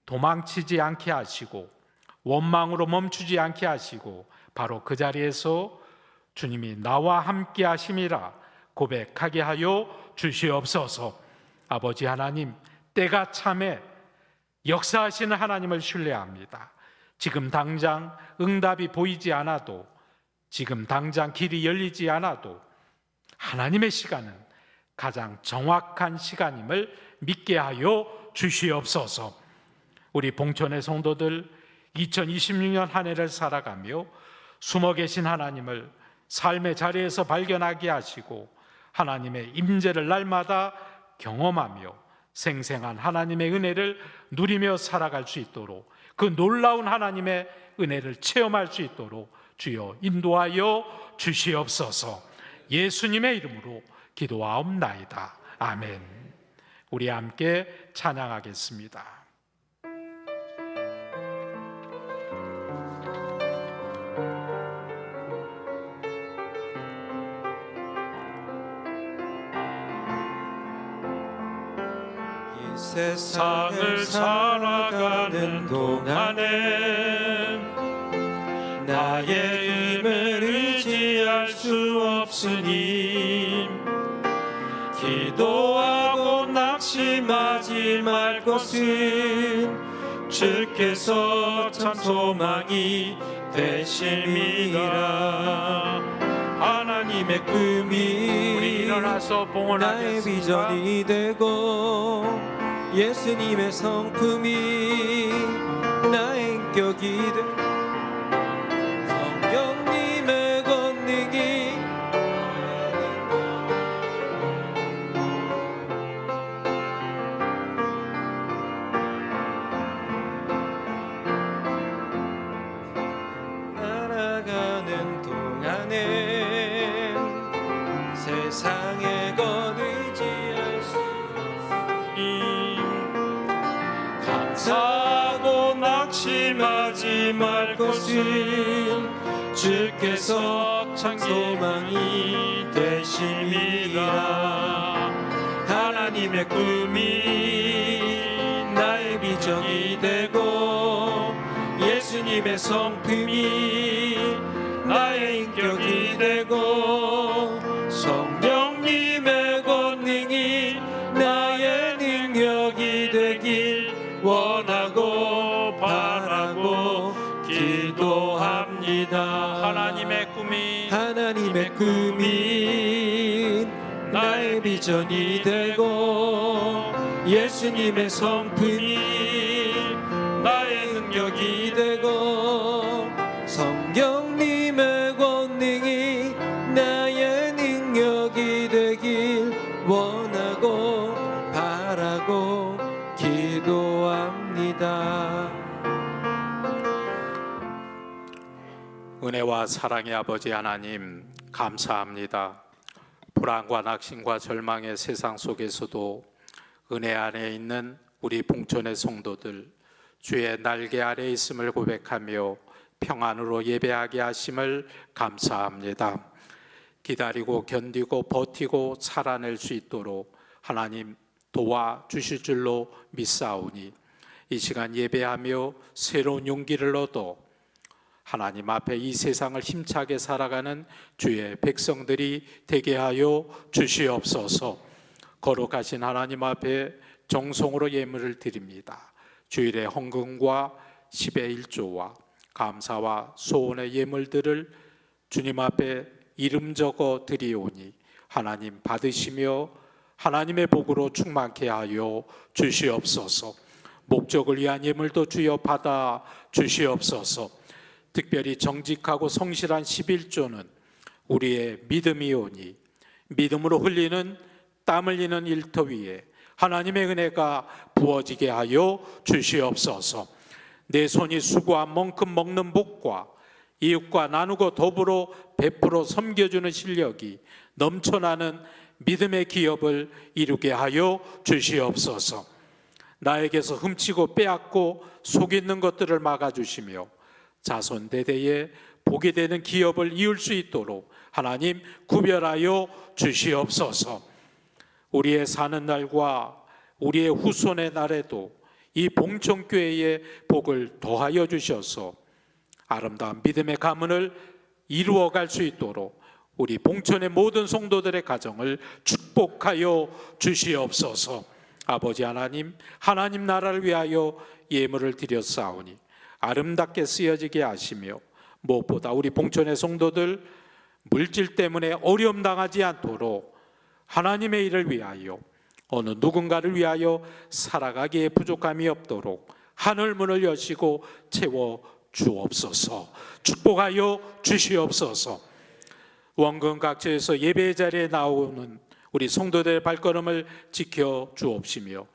도망치지 않게 하시고 원망으로 멈추지 않게 하시고 바로 그 자리에서 주님이 나와 함께 하심이라 고백하게 하여 주시옵소서. 아버지 하나님, 때가 참에 역사하시는 하나님을 신뢰합니다. 지금 당장 응답이 보이지 않아도, 지금 당장 길이 열리지 않아도 하나님의 시간은 가장 정확한 시간임을 믿게 하여 주시옵소서. 우리 봉천의 성도들 2026년 한 해를 살아가며 숨어 계신 하나님을 삶의 자리에서 발견하게 하시고 하나님의 임재를 날마다 경험하며 생생한 하나님의 은혜를 누리며 살아갈 수 있도록, 그 놀라운 하나님의 은혜를 체험할 수 있도록 주여 인도하여 주시옵소서. 예수님의 이름으로 기도하옵나이다. 아멘. 우리 함께 찬양하겠습니다. 세상을 살아가는 동안에 나의 힘을 의지할 수 없으니 기도하고 낙심하지 말 것은 주께서 참 소망이 되심이라. 하나님의 꿈이 우리 일어나서 나의 봉헌하겠습니다. 비전이 되고 예수님의 성품이 나의 인격이 되고 성령님의 권능이 날아가는 동안에 세상에 것 의지할 수 없으니 감사하고 낙심하지 말 것은 주께서 참 소망이 되심이라. 하나님의 꿈이 나의 비전이 되고 예수님의 성품이 나의 인격이 되고 성령님의 권능이 나의 능력이 되길 원하고 바라고 기도합니다. 하나님의 꿈이 나의 비전이 되고 예수님의 성품이 나의 능력이 되고 성령님의 권능이 나의 능력이 되길 원하고 바라고 기도합니다. 은혜와 사랑의 아버지 하나님, 감사합니다. 불안과 낙심과 절망의 세상 속에서도 은혜 안에 있는 우리 봉천의 성도들, 주의 날개 아래 있음을 고백하며 평안으로 예배하게 하심을 감사합니다. 기다리고 견디고 버티고 살아낼 수 있도록 하나님 도와주실 줄로 믿사오니 이 시간 예배하며 새로운 용기를 얻어 하나님 앞에 이 세상을 힘차게 살아가는 주의 백성들이 되게 하여 주시옵소서. 거룩하신 하나님 앞에 정성으로 예물을 드립니다. 주일의 헌금과 10의 1조와 감사와 소원의 예물들을 주님 앞에 이름 적어 드리오니 하나님 받으시며 하나님의 복으로 충만케 하여 주시옵소서. 목적을 위한 예물도 주여 받아 주시옵소서. 특별히 정직하고 성실한 11조는 우리의 믿음이오니 믿음으로 흘리는 땀 흘리는 일터 위에 하나님의 은혜가 부어지게 하여 주시옵소서. 내 손이 수고한 만큼 먹는 복과 이웃과 나누고 더불어 베풀어 섬겨주는 실력이 넘쳐나는 믿음의 기업을 이루게 하여 주시옵소서. 나에게서 훔치고 빼앗고 속이는 것들을 막아주시며 자손대대에 복이 되는 기업을 이룰 수 있도록 하나님 구별하여 주시옵소서. 우리의 사는 날과 우리의 후손의 날에도 이 봉천교회의 복을 더하여 주셔서 아름다운 믿음의 가문을 이루어갈 수 있도록 우리 봉천의 모든 성도들의 가정을 축복하여 주시옵소서. 아버지 하나님, 하나님 나라를 위하여 예물을 드렸사오니 아름답게 쓰여지게 하시며 무엇보다 우리 봉천의 성도들 물질 때문에 어려움 당하지 않도록 하나님의 일을 위하여 어느 누군가를 위하여 살아가기에 부족함이 없도록 하늘 문을 여시고 채워 주옵소서. 축복하여 주시옵소서. 원근 각처에서 예배 자리에 나오는 우리 성도들의 발걸음을 지켜 주옵시며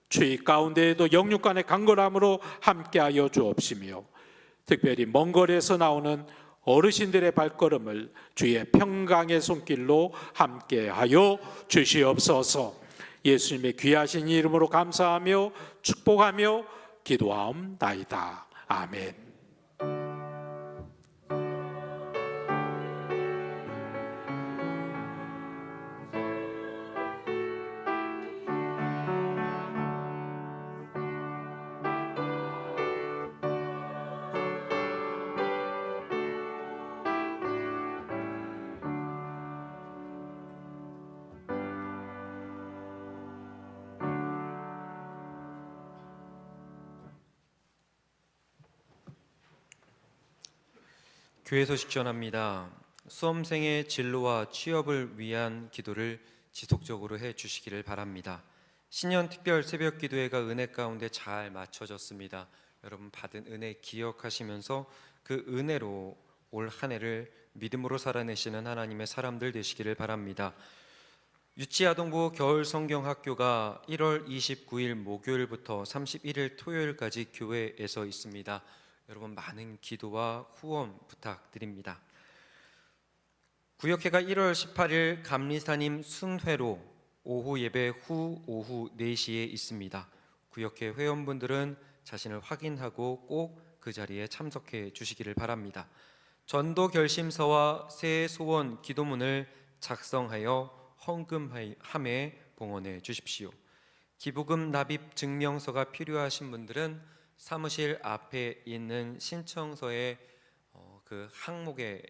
주의 가운데에도 영육간의 강건함으로 함께하여 주옵시며 특별히 먼 거리에서 나오는 어르신들의 발걸음을 주의 평강의 손길로 함께하여 주시옵소서. 예수님의 귀하신 이름으로 감사하며 축복하며 기도하옵나이다. 아멘. 교회 소식 전합니다. 수험생의 진로와 취업을 위한 기도를 지속적으로 해 주시기를 바랍니다. 신년 특별 새벽 기도회가 은혜 가운데 잘 맞춰졌습니다. 여러분 받은 은혜 기억하시면서 그 은혜로 올 한 해를 믿음으로 살아내시는 하나님의 사람들 되시기를 바랍니다. 유치아동부 겨울 성경학교가 1월 29일 목요일부터 31일 토요일까지 교회에서 있습니다. 여러분 많은 기도와 후원 부탁드립니다. 구역회가 1월 18일 감리사님 순회로 오후 예배 후 오후 4시에 있습니다. 구역회 회원분들은 자신을 확인하고 꼭 그 자리에 참석해 주시기를 바랍니다. 전도 결심서와 새해 소원 기도문을 작성하여 헌금함에 봉헌해 주십시오. 기부금 납입 증명서가 필요하신 분들은 사무실 앞에 있는 신청서에 그 항목의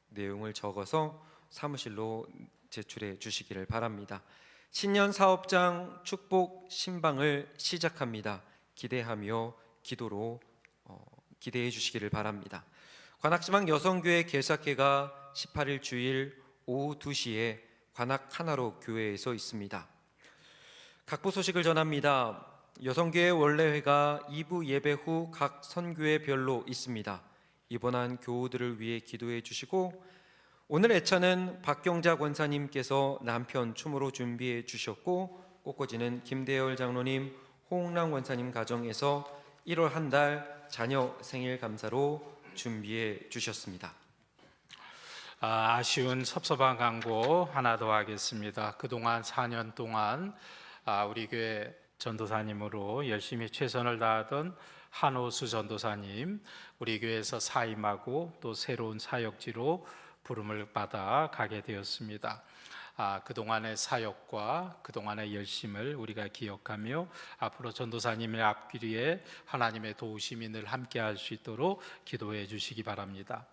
내용을 적어서 사무실로 제출해 주시기를 바랍니다. 신년 사업장 축복 신방을 시작합니다. 기대하며 기도로 기대해 주시기를 바랍니다. 관악지방 여성교회 개사회가 18일 주일 오후 2시에 관악 하나로 교회에서 있습니다. 각부 소식을 전합니다. 여성교회 원래회가 2부 예배 후 각 선교회별로 있습니다. 입원한 교우들을 위해 기도해 주시고 오늘 애차는 박경자 권사님께서 남편 춤으로 준비해 주셨고 꽃꽂이는 김대열 장로님, 홍랑 권사님 가정에서 1월 한 달 자녀 생일 감사로 준비해 주셨습니다. 아쉬운 섭섭한 광고 하나 더 하겠습니다. 그동안 4년 동안 우리 교회 전도사님으로 열심히 최선을 다하던 한호수 전도사님, 우리 교회에서 사임하고 또 새로운 사역지로 부름을 받아 가게 되었습니다. 그동안의 사역과 그동안의 열심을 우리가 기억하며 앞으로 전도사님의 앞길에 하나님의 도우심이 늘 함께할 수 있도록 기도해 주시기 바랍니다.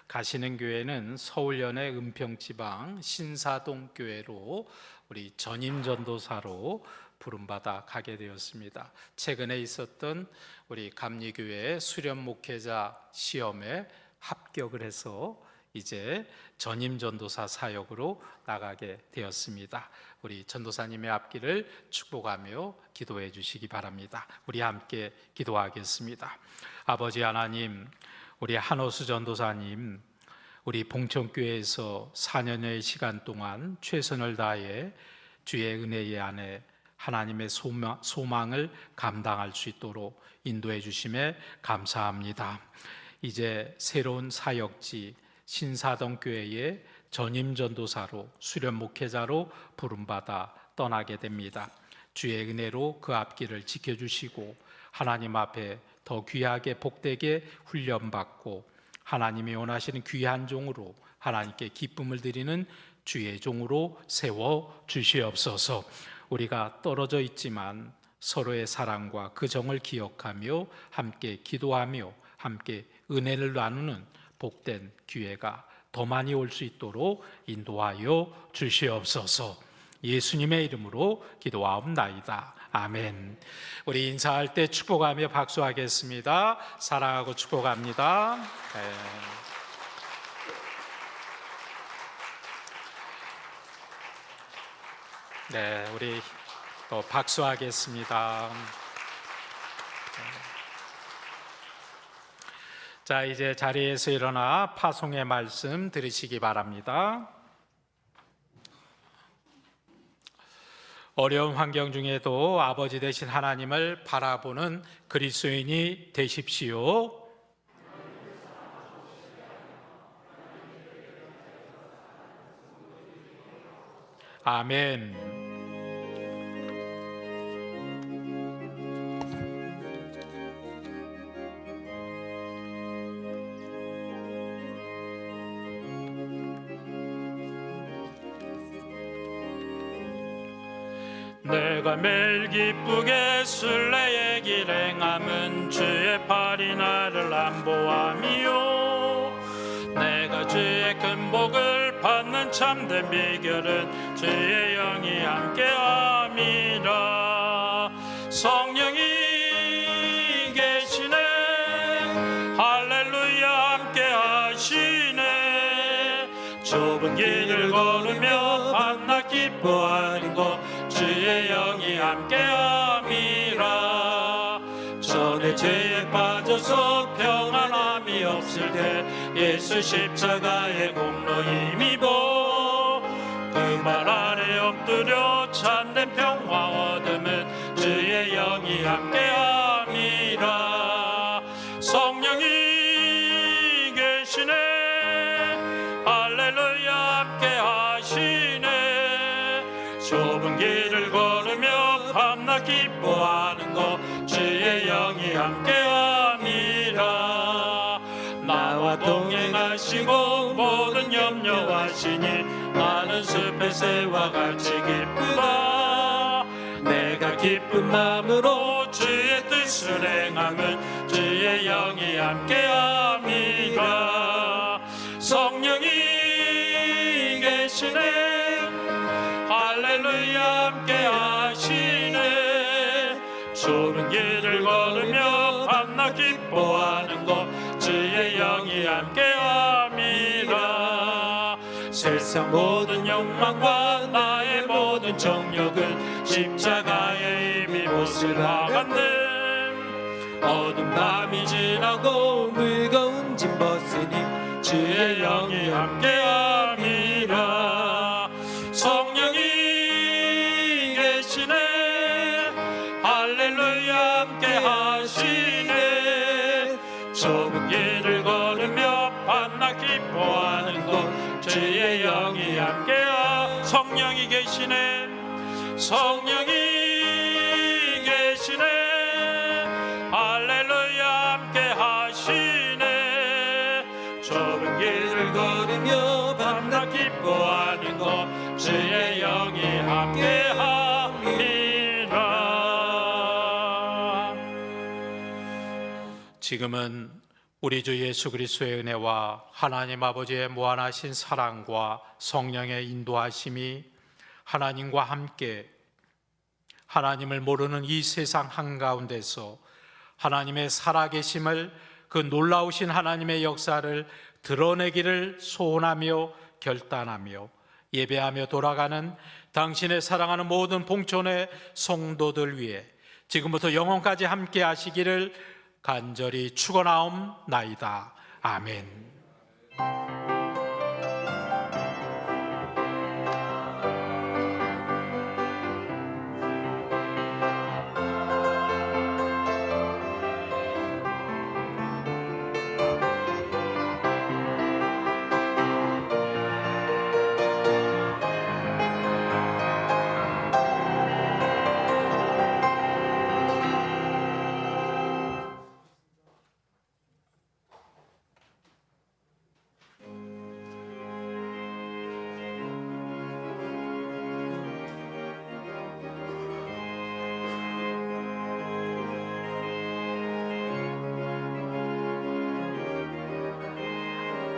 가시는 교회는 서울연의 은평지방 신사동 교회로 우리 전임 전도사로 부름받아 가게 되었습니다. 최근에 있었던 우리 감리교회 수련 목회자 시험에 합격을 해서 이제 전임 전도사 사역으로 나가게 되었습니다. 우리 전도사님의 앞길을 축복하며 기도해 주시기 바랍니다. 우리 함께 기도하겠습니다. 아버지 하나님, 우리 한호수 전도사님, 우리 봉천교회에서 4년여의 시간 동안 최선을 다해 주의 은혜의 안에 하나님의 소망을 감당할 수 있도록 인도해 주심에 감사합니다. 이제 새로운 사역지 신사동 교회의 전임 전도사로 수련 목회자로 부름받아 떠나게 됩니다. 주의 은혜로 그 앞길을 지켜주시고 하나님 앞에 더 귀하게 복되게 훈련받고 하나님이 원하시는 귀한 종으로 하나님께 기쁨을 드리는 주의 종으로 세워 주시옵소서. 우리가 떨어져 있지만 서로의 사랑과 그 정을 기억하며 함께 기도하며 함께 은혜를 나누는 복된 기회가 더 많이 올 수 있도록 인도하여 주시옵소서. 예수님의 이름으로 기도하옵나이다. 아멘. 우리 인사할 때 축복하며 박수하겠습니다. 사랑하고 축복합니다. 네, 우리 또 박수하겠습니다. 자, 이제 자리에서 일어나 파송의 말씀 들으시기 바랍니다. 어려운 환경 중에도 아버지 되신 하나님을 바라보는 그리스도인이 되십시오. 아멘. 내가 매일 기쁘게 순례의 길 행함은 주의 팔이 나를 안보함이요 내가 주의 큰 복을 받는 참된 비결은 주의 영이 함께함이라. 성령이 계시네 할렐루야 함께하시네. 좁은 길을 걸으며 밤낮 기뻐하는 것 주의 영이 함께함이라. 전에 죄에 빠져서 평안함이 없을 때 예수 십자가의 공로 힘입어 그 말 아래 엎드려 참된 평화 얻음은 주의 영이 함께함이라. 성령이 계시네 할렐루야 함께하시네. 좁은 길을 걸으며 밤낮 기뻐하는 것 주의 영이 함께함이라. 나와 동행하시고 모든 염려하시니 나는 숲의 새와 같이 기쁘다. 내가 기쁜 마음으로 주의 뜻을 행함은 주의 영이 함께함이라. 성령이 계시네 할렐루야 함께하시네. 좁은 길을 걸으며 밤낮 기뻐하는 것 주의 영이 함께함이라. 세상 모든 욕망과 나의 모든 정욕은 십자가에 이미 못을 박았네. 어두운 밤이 지나고 무거운 짐 벗으니 주의 영이 함께함이라. 성령이 계시네 할렐루야 함께하시네. 좁은 길을 걸으며 밤낮 기뻐하는 것 함께하. 성령이 계시네, 성령이 계시네. 할렐루야, 함께 하시네. 좁은 길을 걸으며 밤낮 기뻐하는 것 주의 영이 함께하리라. 지금은 우리 주 예수 그리스도의 은혜와 하나님 아버지의 무한하신 사랑과 성령의 인도하심이 하나님과 함께 하나님을 모르는 이 세상 한가운데서 하나님의 살아계심을, 그 놀라우신 하나님의 역사를 드러내기를 소원하며 결단하며 예배하며 돌아가는 당신의 사랑하는 모든 봉촌의 성도들 위해 지금부터 영원까지 함께 하시기를 간절히 축원하옵나이다. 아멘.